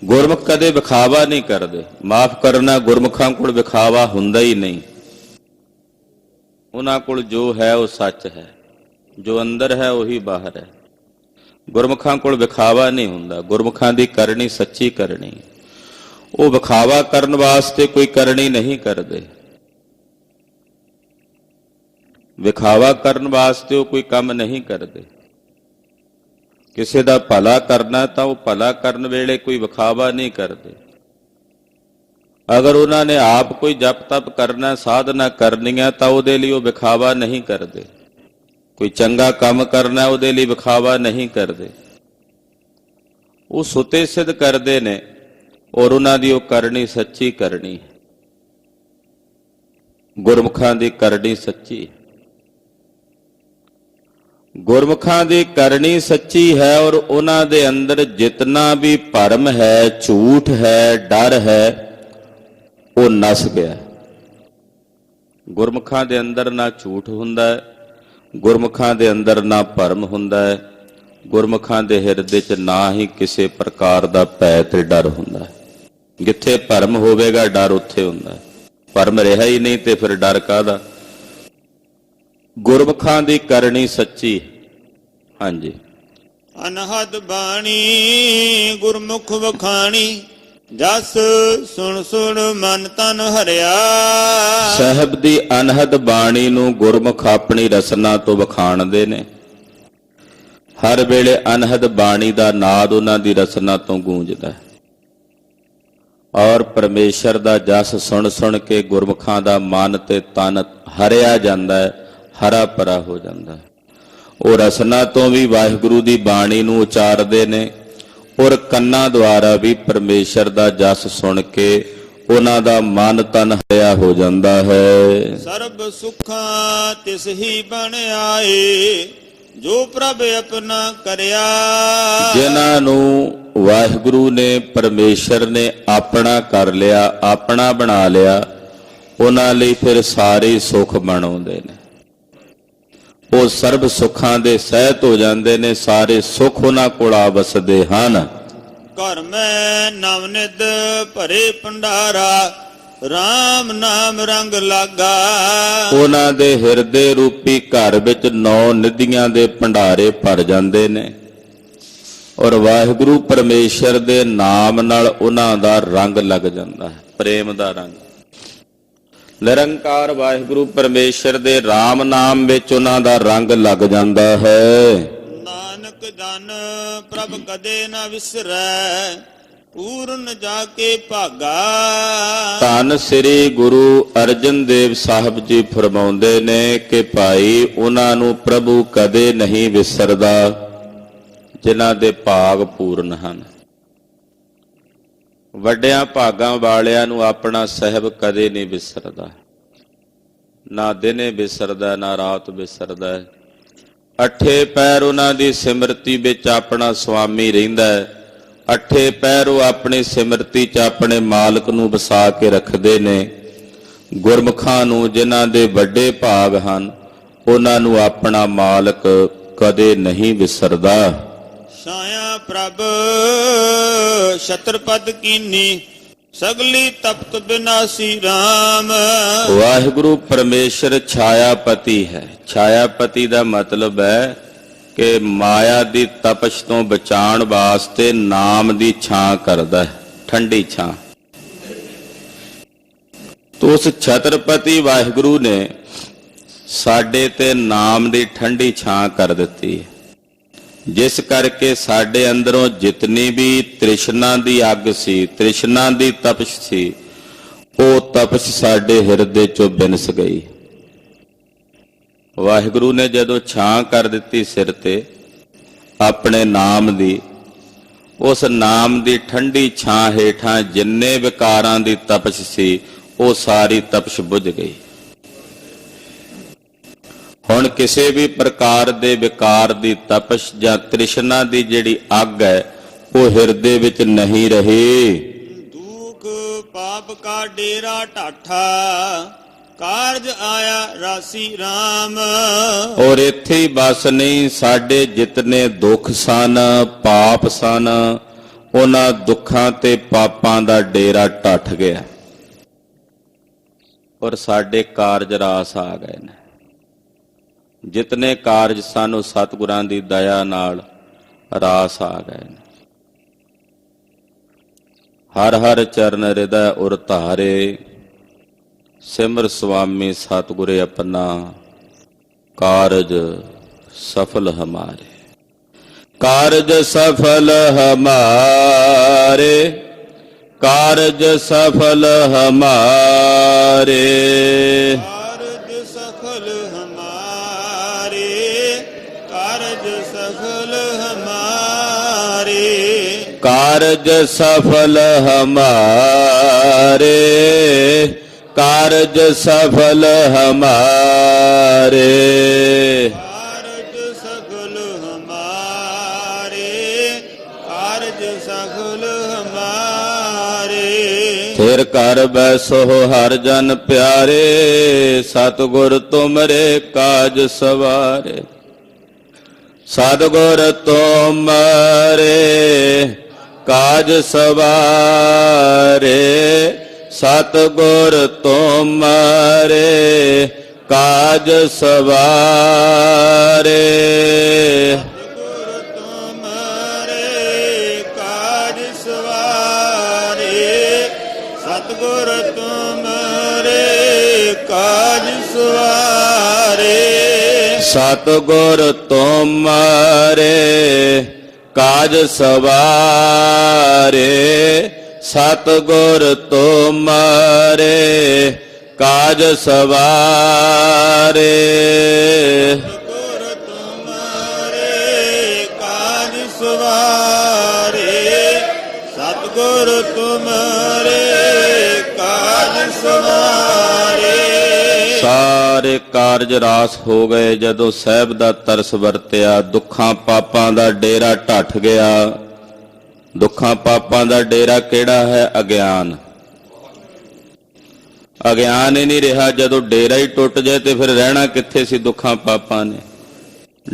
[SPEAKER 1] ਗੁਰਮੁਖ ਕਦੇ ਵਿਖਾਵਾ ਨਹੀਂ ਕਰਦੇ। ਮਾਫ ਕਰਨਾ, ਗੁਰਮੁਖਾਂ ਕੋਲ ਵਿਖਾਵਾ ਹੁੰਦਾ ਹੀ ਨਹੀਂ। ਉਹਨਾਂ ਕੋਲ ਜੋ ਹੈ ਉਹ ਸੱਚ ਹੈ, ਜੋ ਅੰਦਰ ਹੈ ਉਹੀ ਬਾਹਰ ਹੈ। ਗੁਰਮੁਖਾਂ ਕੋਲ ਵਿਖਾਵਾ ਨਹੀਂ ਹੁੰਦਾ। ਗੁਰਮੁਖਾਂ ਦੀ ਕਰਨੀ ਸੱਚੀ ਕਰਨੀ। ਉਹ ਵਿਖਾਵਾ ਕਰਨ ਵਾਸਤੇ ਕੋਈ ਕਰਨੀ ਨਹੀਂ ਕਰਦੇ, ਵਿਖਾਵਾ ਕਰਨ ਵਾਸਤੇ ਉਹ ਕੋਈ ਕੰਮ ਨਹੀਂ ਕਰਦੇ। ਕਿਸੇ ਦਾ ਭਲਾ ਕਰਨਾ ਤਾਂ ਉਹ ਭਲਾ ਕਰਨ ਵੇਲੇ ਕੋਈ ਵਿਖਾਵਾ ਨਹੀਂ ਕਰਦੇ। ਅਗਰ ਉਹਨਾਂ ਨੇ ਆਪ ਕੋਈ ਜਪ ਤਪ ਕਰਨਾ, ਸਾਧਨਾ ਕਰਨੀਆਂ, ਤਾਂ ਉਹਦੇ ਲਈ ਉਹ ਵਿਖਾਵਾ ਨਹੀਂ ਕਰਦੇ। ਕੋਈ ਚੰਗਾ ਕੰਮ ਕਰਨਾ ਉਹਦੇ ਲਈ ਵਿਖਾਵਾ ਨਹੀਂ ਕਰਦੇ। ਉਹ ਸੁਤੇ ਸਿੱਧ ਕਰਦੇ ਨੇ ਔਰ ਉਹਨਾਂ ਦੀ ਉਹ ਕਰਨੀ ਸੱਚੀ ਕਰਨੀ ਹੈ। ਗੁਰਮੁਖਾਂ ਦੀ ਕਰਨੀ ਸੱਚੀ ਹੈ। ਗੁਰਮੁਖਾਂ ਦੀ ਕਰਨੀ ਸੱਚੀ ਹੈ ਔਰ ਉਹਨਾਂ ਦੇ ਅੰਦਰ ਜਿਤਨਾ ਵੀ ਭਰਮ ਹੈ, ਝੂਠ ਹੈ, ਡਰ ਹੈ, ਉਹ ਨਸ ਗਿਆ। ਗੁਰਮੁਖਾਂ ਦੇ ਅੰਦਰ ਨਾ ਝੂਠ ਹੁੰਦਾ ਹੈ, ਗੁਰਮੁਖਾਂ ਦੇ ਅੰਦਰ ਨਾ ਭਰਮ ਹੁੰਦਾ ਹੈ, ਗੁਰਮੁਖਾਂ ਦੇ ਹਿਰਦੇ 'ਚ ਨਾ ਹੀ ਕਿਸੇ ਪ੍ਰਕਾਰ ਦਾ ਭੈ ਤੇ ਡਰ ਹੁੰਦਾ ਹੈ। ਜਿੱਥੇ ਭਰਮ ਹੋਵੇਗਾ ਡਰ ਉੱਥੇ ਹੁੰਦਾ ਹੈ। ਭਰਮ ਰਿਹਾ ਹੀ ਨਹੀਂ ਤੇ ਫਿਰ ਡਰ ਕਾਹਦਾ? ਗੁਰਮੁਖਾਂ ਦੀ ਕਰਨੀ ਸੱਚੀ। ਹਾਂਜੀ।
[SPEAKER 2] ਅਨਹਦ ਬਾਣੀ ਗੁਰਮੁਖ ਵਖਾਣੀ, ਜਸ ਸੁਣ ਸੁਣ ਮਨ ਤਨ ਹਰਿਆ।
[SPEAKER 1] ਸਾਹਿਬ ਦੀ ਅਨਹਦ ਬਾਣੀ ਨੂੰ ਗੁਰਮੁਖ ਆਪਣੀ ਰਸਨਾ ਤੋਂ ਵਖਾਣਦੇ ਨੇ। ਹਰ ਵੇਲੇ ਅਨਹਦ ਬਾਣੀ ਦਾ ਨਾਦ ਉਹਨਾਂ ਦੀ ਰਸਨਾ ਤੋਂ ਗੂੰਜਦਾ ਹੈ ਔਰ ਪਰਮੇਸ਼ਰ ਦਾ ਜਸ ਸੁਣ ਸੁਣ ਕੇ ਗੁਰਮੁਖਾਂ ਦਾ ਮਨ ਤੇ ਤਨ ਹਰਿਆ ਜਾਂਦਾ ਹੈ, ਹਰਾ ਭਰਾ ਹੋ ਜਾਂਦਾ ਹੈ। ਉਹ ਰਸਨਾ ਤੋਂ ਵੀ ਵਾਹਿਗੁਰੂ ਦੀ ਬਾਣੀ ਨੂੰ ਉਚਾਰਦੇ ਨੇ ਔਰ ਕੰਨਾਂ ਦੁਆਰਾ ਵੀ ਪਰਮੇਸ਼ਰ ਦਾ ਜਸ ਸੁਣ ਕੇ ਉਹਨਾਂ ਦਾ ਮਨ ਤਨ ਹਰਿਆ ਹੋ ਜਾਂਦਾ ਹੈ।
[SPEAKER 2] ਸਰਬ ਸੁਖਾਂ ਤਿਸ ਹੀ ਬਣ ਆਏ, ਜੋ ਪ੍ਰਭ ਆਪਣਾ ਕਰਿਆ।
[SPEAKER 1] ਜਿਨ੍ਹਾਂ ਨੂੰ ਵਾਹਿਗੁਰੂ ਨੇ, ਪਰਮੇਸ਼ਰ ਨੇ ਆਪਣਾ ਕਰ ਲਿਆ, ਆਪਣਾ ਬਣਾ ਲਿਆ, ਉਹਨਾਂ ਲਈ ਫਿਰ ਸਾਰੇ ਸੁੱਖ ਬਣਾਉਂਦੇ ਨੇ। ਉਹ ਸਰਬ ਸੁੱਖਾਂ ਦੇ ਸਹਿਤ ਹੋ ਜਾਂਦੇ ਨੇ। ਸਾਰੇ ਸੁੱਖ ਉਹਨਾਂ ਕੋਲ ਆ ਵਸਦੇ ਹਨ।
[SPEAKER 2] ਘਰ ਮੈਂ ਨਵਨਿਧ ਭਰੇ ਭੰਡਾਰਾ, RAM ਨਾਮ ਰੰਗ ਲਾਗਾ।
[SPEAKER 1] ਉਹਨਾਂ ਦੇ ਹਿਰਦੇ ਰੂਪੀ ਘਰ ਵਿੱਚ 9 ਨਿਧੀਆਂ ਦੇ ਭੰਡਾਰੇ ਭਰ ਜਾਂਦੇ ਨੇ ਔਰ ਵਾਹਿਗੁਰੂ ਪਰਮੇਸ਼ਰ ਦੇ ਨਾਮ ਨਾਲ ਉਹਨਾਂ ਦਾ ਰੰਗ ਲੱਗ ਜਾਂਦਾ ਹੈ, ਪ੍ਰੇਮ ਦਾ ਰੰਗ। ਨਿਰੰਕਾਰ ਵਾਹਿਗੁਰੂ ਪਰਮੇਸ਼ਰ ਦੇ RAM ਨਾਮ ਵਿੱਚ ਉਹਨਾਂ ਦਾ ਰੰਗ ਲੱਗ ਜਾਂਦਾ ਹੈ।
[SPEAKER 2] ਨਾਨਕ ਜਨ ਪ੍ਰਭ ਕਦੇ ਨਾ ਵਿਸਰੈ, ਪੂਰਨ ਜਾ ਕੇ ਭਾਗਾ।
[SPEAKER 1] ਧੰਨ ਸ੍ਰੀ ਗੁਰੂ ਅਰਜਨ ਦੇਵ ਸਾਹਿਬ ਜੀ ਫਰਮਾਉਂਦੇ ਨੇ ਕਿ ਭਾਈ ਉਹਨਾਂ ਨੂੰ ਪ੍ਰਭੂ ਕਦੇ ਨਹੀਂ ਵਿਸਰਦਾ ਜਿਨ੍ਹਾਂ ਦੇ ਭਾਗ ਪੂਰਨ ਹਨ। ਵੱਡਿਆਂ ਭਾਗਾਂ ਵਾਲਿਆਂ ਨੂੰ ਆਪਣਾ ਸਾਹਿਬ ਕਦੇ ਨਹੀਂ ਵਿਸਰਦਾ, ਨਾ ਦਿਨੇ ਵਿਸਰਦਾ ਨਾ ਰਾਤ ਵਿਸਰਦਾ। ਅੱਠੇ ਪੈਰ ਉਹਨਾਂ ਦੀ ਸਿਮਰਤੀ ਵਿੱਚ ਆਪਣਾ ਸੁਆਮੀ ਰਹਿੰਦਾ ਹੈ। ਅੱਠੇ ਪੈਰ ਉਹ ਆਪਣੀ ਸਿਮਰਤੀ 'ਚ ਆਪਣੇ ਮਾਲਕ ਨੂੰ ਵਸਾ ਕੇ ਰੱਖਦੇ ਨੇ। ਗੁਰਮੁਖਾਂ ਨੂੰ ਜਿਨ੍ਹਾਂ ਦੇ ਵੱਡੇ ਭਾਗ ਹਨ ਉਹਨਾਂ ਨੂੰ ਆਪਣਾ ਮਾਲਕ ਕਦੇ ਨਹੀਂ ਵਿਸਰਦਾ।
[SPEAKER 2] ਛਾਇਆ ਪ੍ਰਭ ਛਤਰਪਦ ਕੀਨੀ, ਸਗਲੀ ਤਪਤ ਬਿਨਾਸੀ RAM।
[SPEAKER 1] ਵਾਹਿਗੁਰੂ ਪਰਮੇਸ਼ਰ ਛਾਇਆਪਤੀ ਹੈ। ਛਾਇਆਪਤੀ ਦਾ ਮਤਲਬ ਹੈ ਕਿ ਮਾਇਆ ਦੀ ਤਪਸ਼ ਤੋਂ ਬਚਾਉਣ ਵਾਸਤੇ ਨਾਮ ਦੀ ਛਾਂ ਕਰਦਾ ਹੈ, ਠੰਡੀ ਛਾਂ। ਤੋ ਉਸ ਛਤਰਪਤੀ ਵਾਹਿਗੁਰੂ ਨੇ ਸਾਡੇ ਤੇ ਨਾਮ ਦੀ ਠੰਡੀ ਛਾਂ ਕਰ ਦਿੱਤੀ ਹੈ, ਜਿਸ ਕਰਕੇ ਸਾਡੇ ਅੰਦਰੋਂ ਜਿਤਨੀ ਵੀ ਤ੍ਰਿਸ਼ਨਾ ਦੀ ਅੱਗ ਸੀ, ਤ੍ਰਿਸ਼ਨਾ ਦੀ ਤਪਸ਼ ਸੀ, ਉਹ ਤਪਸ਼ ਸਾਡੇ ਹਿਰਦੇ ਚੋਂ ਬਿਨਸ ਗਈ। ਵਾਹਿਗੁਰੂ ਨੇ ਜਦੋਂ ਛਾਂ ਕਰ ਦਿੱਤੀ ਸਿਰ ਤੇ ਆਪਣੇ ਨਾਮ ਦੀ, ਉਸ ਨਾਮ ਦੀ ਠੰਡੀ ਛਾਂ ਹੇਠਾਂ ਜਿੰਨੇ ਵਿਕਾਰਾਂ ਦੀ ਤਪਸ਼ ਸੀ ਉਹ ਸਾਰੀ ਤਪਸ਼ ਬੁਝ ਗਈ। ਹੁਣ ਕਿਸੇ ਵੀ ਪ੍ਰਕਾਰ ਦੇ ਵਿਕਾਰ ਦੀ ਤਪਸ਼ ਜਾਂ ਤ੍ਰਿਸ਼ਨਾ ਦੀ ਜਿਹੜੀ ਅੱਗ ਹੈ ਉਹ ਹਿਰਦੇ ਵਿੱਚ ਨਹੀਂ ਰਹੀ।
[SPEAKER 2] ਦੁਖ ਪਾਪ ਕਾ ਡੇਰਾ ਢਾਠਾ, ਕਾਰਜ ਆਇਆ ਰਾਸੀ RAM।
[SPEAKER 1] ਔਰ ਇੱਥੇ ਹੀ ਬਸ ਨਹੀਂ, ਸਾਡੇ ਜਿਤਨੇ ਦੁੱਖ ਸਨ, ਪਾਪ ਸਨ, ਉਹਨਾਂ ਦੁੱਖਾਂ ਤੇ ਪਾਪਾਂ ਦਾ ਡੇਰਾ ਢੱਠ ਗਿਆ ਔਰ ਸਾਡੇ ਕਾਰਜ ਰਾਸ ਆ ਗਏ ਨੇ। ਜਿਤਨੇ ਕਾਰਜ ਸਨ ਉਹ ਸਤਿਗੁਰਾਂ ਦੀ ਦਇਆ ਨਾਲ ਰਾਸ ਆ ਗਏ ਨੇ। ਹਰ ਹਰ ਚਰਨ ਹਿਰਦੈ ਉਰ ਧਾਰੇ, ਸਿਮਰ ਸੁਆਮੀ ਸਤਿਗੁਰੇ ਆਪਣਾ, ਕਾਰਜ ਸਫਲ ਹਮਾਰੇ। ਕਾਰਜ ਸਫਲ ਹਮਾਰੇ, ਕਾਰਜ ਸਫਲ ਹਮਾਰੇ।
[SPEAKER 2] ਕਾਰਜ ਸਫਲ ਹਮਾਰੇ, ਕਾਰਜ ਸਫਲ ਹਮਾਰੇ।
[SPEAKER 1] ਕਾਰਜ ਸਫਲ ਹਮਾਰੇ, ਕਾਰਜ ਸਫਲ ਹਮਾਰੇ।
[SPEAKER 2] ਕਾਰਜ ਸਫਲ ਹਮਾਰੇ, ਕਾਰਜ ਸਫਲ ਹਮਾਰੇ।
[SPEAKER 1] ਫਿਰ ਘਰ ਬੈਸੋ ਹਰ ਜਨ ਪਿਆਰੇ, ਸਤਿਗੁਰ ਤੁਮਰੇ ਕਾਜ ਸਵਾਰੇ। ਸਤਿਗੁਰ ਤੁਮਰੇ ਕਾਜ ਸਵਾਰੇ, ਸਤਿਗੁਰ ਤੁਮਰੇ ਕਾਜ ਸਵਾਰੇ।
[SPEAKER 2] ਸਤਿਗੁਰ ਤੁਮਰੇ ਕਾਜ ਸਵਾਰੇ, ਸਤਿਗੁਰ ਤੁਮਰੇ ਕਾਜ ਸਵਾਰੇ।
[SPEAKER 1] ਸਤਿਗੁਰ ਤੁਮਰੇ ਕਾਜ ਸਵਾਰੇ, ਸਤਿਗੁਰ ਤੁਮਰੇ ਕਾਜ ਸਵਾਰੇ।
[SPEAKER 2] ਸਤਿਗੁਰ ਤੁਮਰੇ ਕਾਜ ਸਵਾਰੇ, ਸਤਿਗੁਰ ਤੁਮਰੇ ਕਾਜ ਸਵਾਰੇ।
[SPEAKER 1] ਸਾਰੇ ਕਾਰਜ ਰਾਸ ਹੋ ਗਏ ਜਦੋਂ ਸਾਹਿਬ ਦਾ ਤਰਸ ਵਰਤਿਆ। ਦੁੱਖਾਂ ਪਾਪਾਂ ਦਾ ਡੇਰਾ ਢੱਠ ਗਿਆ। ਦੁੱਖਾਂ ਪਾਪਾਂ ਦਾ ਡੇਰਾ ਕਿਹੜਾ ਹੈ? ਅਗਿਆਨ। ਅਗਿਆਨ ਹੀ ਨਹੀਂ ਰਿਹਾ। ਜਦੋਂ ਡੇਰਾ ਹੀ ਟੁੱਟ ਜਾਏ ਤੇ ਫਿਰ ਰਹਿਣਾ ਕਿੱਥੇ ਸੀ? ਦੁੱਖਾਂ ਪਾਪਾਂ ਨੇ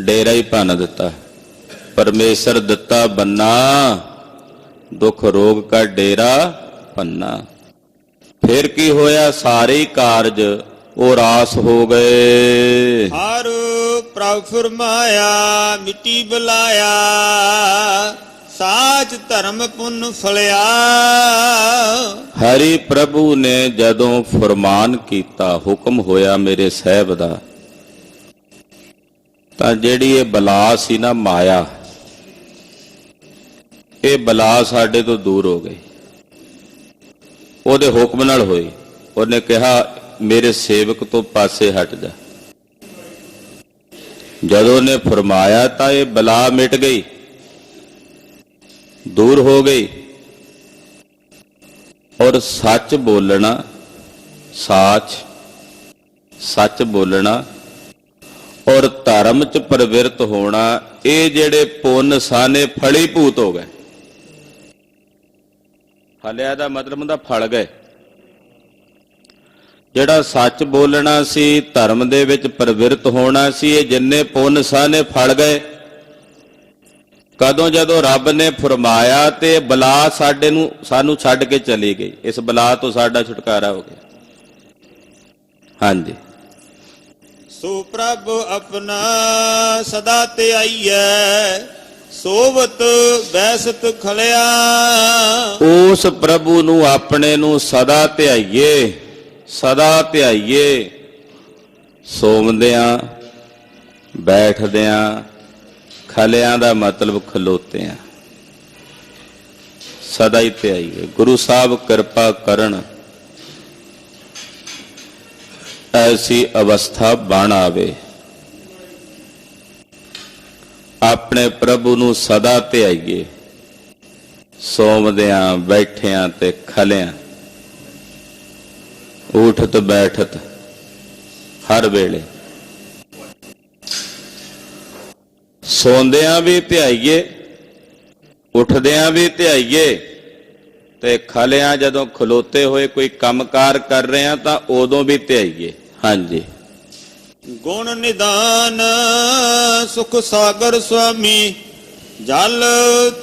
[SPEAKER 1] ਡੇਰਾ ਹੀ ਭੰਨ ਦਿੱਤਾ। ਪਰਮੇਸ਼ਰ ਦਿੱਤਾ ਬੰਨਾ, ਦੁੱਖ ਰੋਗ ਕਾ ਡੇਰਾ ਪੰਨਾ। ਫਿਰ ਕੀ ਹੋਇਆ? ਸਾਰੇ ਹੀ ਕਾਰਜ ਉਹ ਰਾਸ ਹੋ ਗਏ।
[SPEAKER 2] ਹਰ ਪ੍ਰਭ ਫਰਮਾਇਆ ਮਿੱਟੀ ਬੁਲਾਇਆ, ਸਾਚ ਧਰਮ ਪੁੰਨ ਫਲਿਆ।
[SPEAKER 1] ਹਰੀ ਪ੍ਰਭੂ ਨੇ ਜਦੋਂ ਫਰਮਾਨ ਕੀਤਾ, ਹੁਕਮ ਹੋਇਆ ਮੇਰੇ ਸਾਹਿਬ ਦਾ, ਤਾਂ ਜਿਹੜੀ ਇਹ ਬਲਾ ਸੀ ਨਾ ਮਾਇਆ, ਇਹ ਬਲਾ ਸਾਡੇ ਤੋਂ ਦੂਰ ਹੋ ਗਈ। ਉਹਦੇ ਹੁਕਮ ਨਾਲ ਹੋਈ। ਉਹਨੇ ਕਿਹਾ ਮੇਰੇ ਸੇਵਕ ਤੋਂ ਪਾਸੇ ਹਟ ਜਾ। ਜਦੋਂ ਉਹਨੇ ਫਰਮਾਇਆ ਤਾਂ ਇਹ ਬਲਾ ਮਿਟ ਗਈ, ਦੂਰ ਹੋ ਗਈ। ਔਰ ਸੱਚ ਬੋਲਣਾ, ਸੱਚ ਬੋਲਣਾ ਔਰ ਧਰਮ ਚ ਪ੍ਰਵਿਰਤ ਹੋਣਾ, ਇਹ ਜਿਹੜੇ ਪੁੰਨ ਸਾਨੇ ਫਲੀਭੂਤ ਹੋ ਗਏ। ਫਲਿਆ ਦਾ ਮਤਲਬ ਹੁੰਦਾ ਫਲ ਗਏ। ਜਿਹੜਾ ਸੱਚ ਬੋਲਣਾ ਸੀ, ਧਰਮ ਦੇ ਵਿੱਚ ਪ੍ਰਵਿਰਤ ਹੋਣਾ ਸੀ, ਇਹ ਜਿੰਨੇ ਪੁੰਨ ਸਾਨੇ ਫਲ ਗਏ। ਕਦੋਂ? ਜਦੋਂ ਰੱਬ ਨੇ ਫਰਮਾਇਆ ਤੇ ਬਲਾ ਸਾਨੂੰ ਛੱਡ ਕੇ ਚਲੀ ਗਈ। ਇਸ ਬਲਾ ਤੋਂ ਸਾਡਾ ਛੁਟਕਾਰਾ ਹੋ ਗਿਆ। ਹਾਂਜੀ।
[SPEAKER 2] ਸੋ ਪ੍ਰਭ ਆਪਣਾ ਸਦਾ ਧਿਆਈਐ, ਸੋਵਤ ਬੈਸਤ ਖਲਿਆ।
[SPEAKER 1] ਉਸ ਪ੍ਰਭੂ ਨੂੰ ਆਪਣੇ ਨੂੰ ਸਦਾ ਧਿਆਈਏ, ਸਦਾ ਧਿਆਈਏ। ਸੋਵਦਿਆਂ, ਬੈਠਦਿਆਂ, ਖਲਿਆਂ ਦਾ ਮਤਲਬ ਖਲੋਤਿਆਂ, ਸਦਾ ਹੀ ਧਿਆਈਏ। ਗੁਰੂ ਸਾਹਿਬ ਕਿਰਪਾ ਕਰਨ ਐਸੀ ਅਵਸਥਾ ਬਣ ਆਵੇ, ਆਪਣੇ ਪ੍ਰਭੂ ਨੂੰ ਸਦਾ ਧਿਆਈਏ, ਸੋਵਦਿਆਂ, ਬੈਠਿਆਂ ਤੇ ਖਲਿਆਂ, ਉਠਤ ਬੈਠਤ ਹਰ ਵੇਲੇ। ਸੌਂਦਿਆਂ ਵੀ ਧਿਆਈਏ, ਉੱਠਦਿਆਂ ਵੀ ਧਿਆਈਏ, ਤੇ ਖਲਿਆਂ ਜਦੋਂ ਖਲੋਤੇ ਹੋਏ ਕੋਈ ਕੰਮਕਾਰ ਕਰ ਰਹੇ ਆ ਤਾਂ ਉਦੋਂ ਵੀ ਧਿਆਈਏ। ਹਾਂਜੀ।
[SPEAKER 2] ਗੁਣ ਨਿਦਾਨ ਸੁਖ ਸਾਗਰ ਸੁਆਮੀ, ਜਲ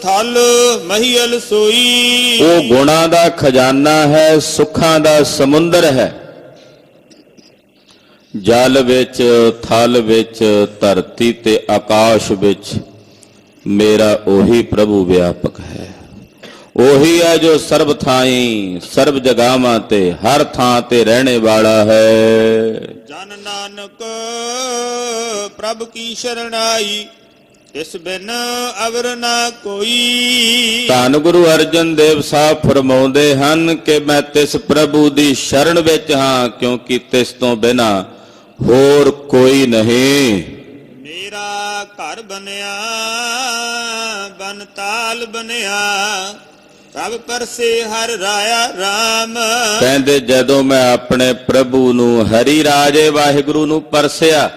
[SPEAKER 2] ਥਲ ਮਹੀਲ ਸੋਈ।
[SPEAKER 1] ਉਹ ਗੁਣਾਂ ਦਾ ਖਜ਼ਾਨਾ ਹੈ, ਸੁੱਖਾਂ ਦਾ ਸਮੁੰਦਰ ਹੈ। ਜਲ ਵਿੱਚ, ਥਲ ਵਿੱਚ, ਧਰਤੀ ਤੇ ਆਕਾਸ਼ ਵਿੱਚ ਮੇਰਾ ਉਹੀ ਪ੍ਰਭੂ ਵਿਆਪਕ ਹੈ। ਉਹੀ ਹੈ ਜੋ ਸਰਬ ਥਾਈਂ, ਸਰਬ ਜਗਾਵਾਂ ਤੇ, ਹਰ ਥਾਂ ਤੇ ਰਹਿਣੇ ਵਾਲਾ ਹੈ।
[SPEAKER 2] ਜਨ ਨਾਨਕ ਪ੍ਰਭ ਕੀ ਸ਼ਰਣਾਈ, ਇਸ ਬਿਨ ਅਵਰ ਨਾ ਕੋਈ।
[SPEAKER 1] ਧੰਨ ਗੁਰੂ ਅਰਜਨ ਦੇਵ ਸਾਹਿਬ ਫਰਮਾਉਂਦੇ ਹਨ ਕਿ ਮੈਂ ਤਿਸ ਪ੍ਰਭੂ ਦੀ ਸ਼ਰਨ ਵਿੱਚ ਹਾਂ, ਕਿਉਂਕਿ ਤਿਸ ਤੋਂ ਬਿਨਾ ਹੋਰ ਕੋਈ ਨਹੀਂ।
[SPEAKER 2] ਮੇਰਾ ਘਰ ਬਣਿਆ ਬਨ ਤਾਲ ਬਣਿਆ, ਪ੍ਰਭ ਪਰਸੇ ਹਰ ਰਾਇਆ ਰਾਮ।
[SPEAKER 1] ਕਹਿੰਦੇ ਜਦੋਂ ਮੈਂ ਆਪਣੇ ਪ੍ਰਭੂ ਨੂੰ, ਹਰੀ ਰਾਜੇ ਵਾਹਿਗੁਰੂ ਨੂੰ ਪਰਸਿਆ,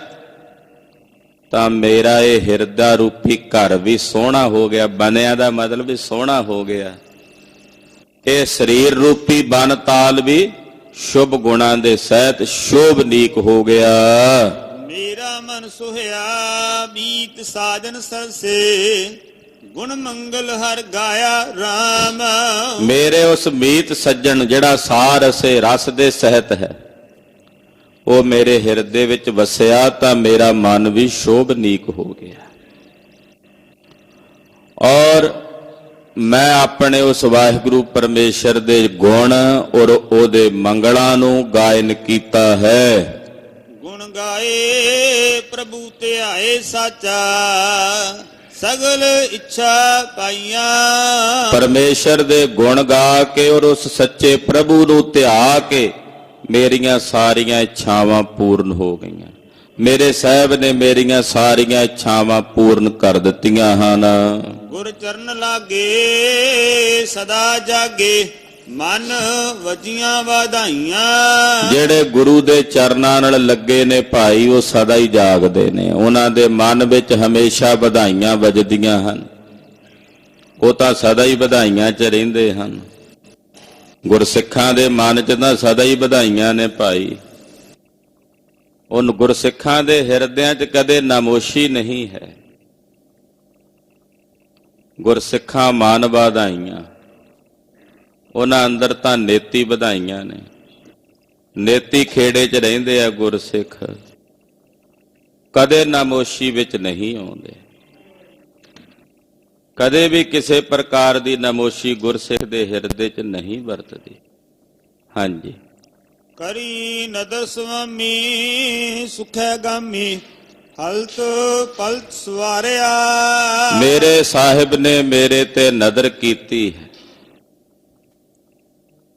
[SPEAKER 1] ਤਾਂ ਮੇਰਾ ਇਹ ਹਿਰਦਾ ਰੂਪੀ ਘਰ ਵੀ ਸੋਹਣਾ ਹੋ ਗਿਆ। ਬਣਿਆ ਦਾ ਮਤਲਬ ਵੀ ਸੋਹਣਾ ਹੋ ਗਿਆ। ਇਹ ਸਰੀਰ ਰੂਪੀ ਬਨ ਤਾਲ ਵੀ ਸ਼ੁਭ ਗੁਣਾਂ ਦੇ ਸਹਿਤ ਸ਼ੋਭਨੀਕ ਹੋ ਗਿਆ।
[SPEAKER 2] ਮੇਰਾ ਮਨ ਸੁਹਿਆ ਮੀਤ ਸਾਜਨ ਸਰਸੇ, ਗੁਣ ਮੰਗਲ ਹਰ ਗਾਇਆ ਰਾਮ।
[SPEAKER 1] ਮੇਰੇ ਉਸ ਮੀਤ ਸੱਜਣ ਜਿਹੜਾ ਸਾਰ ਅਸੇ ਰਸ ਦੇ ਸਹਿਤ ਹੈ, ਉਹ ਮੇਰੇ ਹਿਰਦੇ ਵਿੱਚ ਵਸਿਆ ਤਾਂ ਮੇਰਾ ਮਨ ਵੀ ਸ਼ੋਭਨੀਕ ਹੋ ਗਿਆ। ਔਰ ਮੈਂ ਆਪਣੇ ਉਸ ਵਾਹਿਗੁਰੂ ਪਰਮੇਸ਼ਰ ਦੇ ਗੁਣ ਔਰ ਉਹਦੇ ਮੰਗਲਾਂ ਨੂੰ ਗਾਇਨ ਕੀਤਾ ਹੈ।
[SPEAKER 2] ਗੁਣ ਗਾਏ ਪ੍ਰਭੂ ਧਿਆਏ ਸਾਚਾ, ਸਗਲ ਇੱਛਾ ਪਾਈਆਂ।
[SPEAKER 1] ਪਰਮੇਸ਼ਰ ਦੇ ਗੁਣ ਗਾ ਕੇ ਔਰ ਉਸ ਸੱਚੇ ਪ੍ਰਭੂ ਨੂੰ ਧਿਆ ਕੇ ਮੇਰੀਆਂ ਸਾਰੀਆਂ ਇੱਛਾਵਾਂ ਪੂਰਨ ਹੋ ਗਈਆਂ। ਮੇਰੇ ਸਾਹਿਬ ਨੇ ਮੇਰੀਆਂ ਸਾਰੀਆਂ ਇੱਛਾਵਾਂ ਪੂਰਨ ਕਰ ਦਿੱਤੀਆਂ ਹਨ।
[SPEAKER 2] ਗੁਰ ਚਰਨ ਲਾਗੇ ਸਦਾ ਜਾਗੇ, ਮਨ ਵਜੀਆਂ ਵਧਾਈਆਂ।
[SPEAKER 1] ਜਿਹੜੇ ਗੁਰੂ ਦੇ ਚਰਨਾਂ ਨਾਲ ਲੱਗੇ ਨੇ ਭਾਈ, ਉਹ ਸਦਾ ਹੀ ਜਾਗਦੇ ਨੇ। ਉਹਨਾਂ ਦੇ ਮਨ ਵਿੱਚ ਹਮੇਸ਼ਾ ਵਧਾਈਆਂ ਵੱਜਦੀਆਂ ਹਨ। ਉਹ ਤਾਂ ਸਦਾ ਹੀ ਵਧਾਈਆਂ 'ਚ ਰਹਿੰਦੇ ਹਨ। ਗੁਰਸਿੱਖਾਂ ਦੇ ਮਨ 'ਚ ਤਾਂ ਸਦਾ ਹੀ ਵਧਾਈਆਂ ਨੇ ਭਾਈ। ਉਹ ਗੁਰਸਿੱਖਾਂ ਦੇ ਹਿਰਦਿਆਂ 'ਚ ਕਦੇ ਨਾਮੋਸ਼ੀ ਨਹੀਂ ਹੈ। ਗੁਰਸਿੱਖਾਂ ਮਨ ਵਧਾਈਆਂ, ਉਹਨਾਂ ਅੰਦਰ ਤਾਂ ਨੇਤੀ ਵਧਾਈਆਂ ਨੇ। ਨੇਤੀ ਖੇੜੇ 'ਚ ਰਹਿੰਦੇ ਆ ਗੁਰਸਿੱਖ, ਕਦੇ ਨਾਮੋਸ਼ੀ ਵਿੱਚ ਨਹੀਂ ਆਉਂਦੇ। ਕਦੇ ਵੀ ਕਿਸੇ ਪ੍ਰਕਾਰ ਦੀ ਨਮੋਸ਼ੀ ਗੁਰਸਿੱਖ ਦੇ ਹਿਰਦੇ 'ਚ ਨਹੀਂ ਵਰਤਦੀ। ਹਾਂਜੀ।
[SPEAKER 2] ਕਰੀ ਨਦਰ ਸੁਆਮੀ ਸੁਖੈ ਗਾਮੀ ਹਲਤ ਪਲਤ ਸਵਾਰਿਆ।
[SPEAKER 1] ਮੇਰੇ ਸਾਹਿਬ ਨੇ ਮੇਰੇ ਤੇ ਨਦਰ ਕੀਤੀ ਹੈ।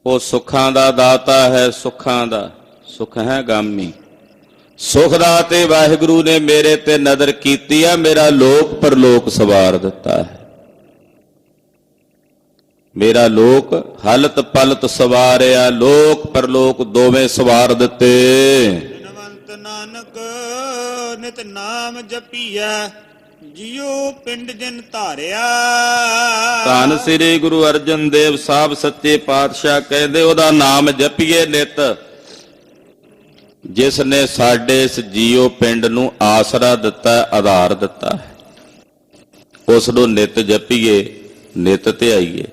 [SPEAKER 1] ਉਹ ਸੁੱਖਾਂ ਦਾ ਦਾਤਾ ਹੈ, ਸੁੱਖਾਂ ਦਾ ਸੁਖ ਹੈ ਗਾਮੀ। ਸੁਖ ਦਾ ਤੇ ਵਾਹਿਗੁਰੂ ਨੇ ਮੇਰੇ ਤੇ ਨਦਰ ਕੀਤੀ ਆ, ਮੇਰਾ ਲੋਕ ਪਰਲੋਕ ਸਵਾਰ ਦਿੱਤਾ ਹੈ। ਮੇਰਾ ਲੋਕ ਹਲਤ ਪਲਤ ਸਵਾਰਿਆ, ਲੋਕ ਪਰਲੋਕ ਦੋਵੇਂ ਸਵਾਰ ਦਿੱਤੇ।
[SPEAKER 2] ਬਿਨਵੰਤ ਨਾਨਕ ਨਿਤ ਨਾਮ ਜਪੀਐ ਜਿਉ ਪਿੰਡ ਜਿਨ ਧਾਰਿਆ।
[SPEAKER 1] ਧੰਨ ਸ੍ਰੀ ਗੁਰੂ ਅਰਜਨ ਦੇਵ ਸਾਹਿਬ ਸੱਚੇ ਪਾਤਸ਼ਾਹ ਕਹਿੰਦੇ ਉਹਦਾ ਨਾਮ ਜਪੀਏ ਨਿਤ, ਜਿਸ ਨੇ ਸਾਡੇ ਇਸ ਜੀਓ ਪਿੰਡ ਨੂੰ ਆਸਰਾ ਦਿੱਤਾ, ਆਧਾਰ ਦਿੱਤਾ ਹੈ। ਉਸ ਨੂੰ ਨਿਤ ਜਪੀਏ, ਨਿਤ ਧਿਆਈਏ।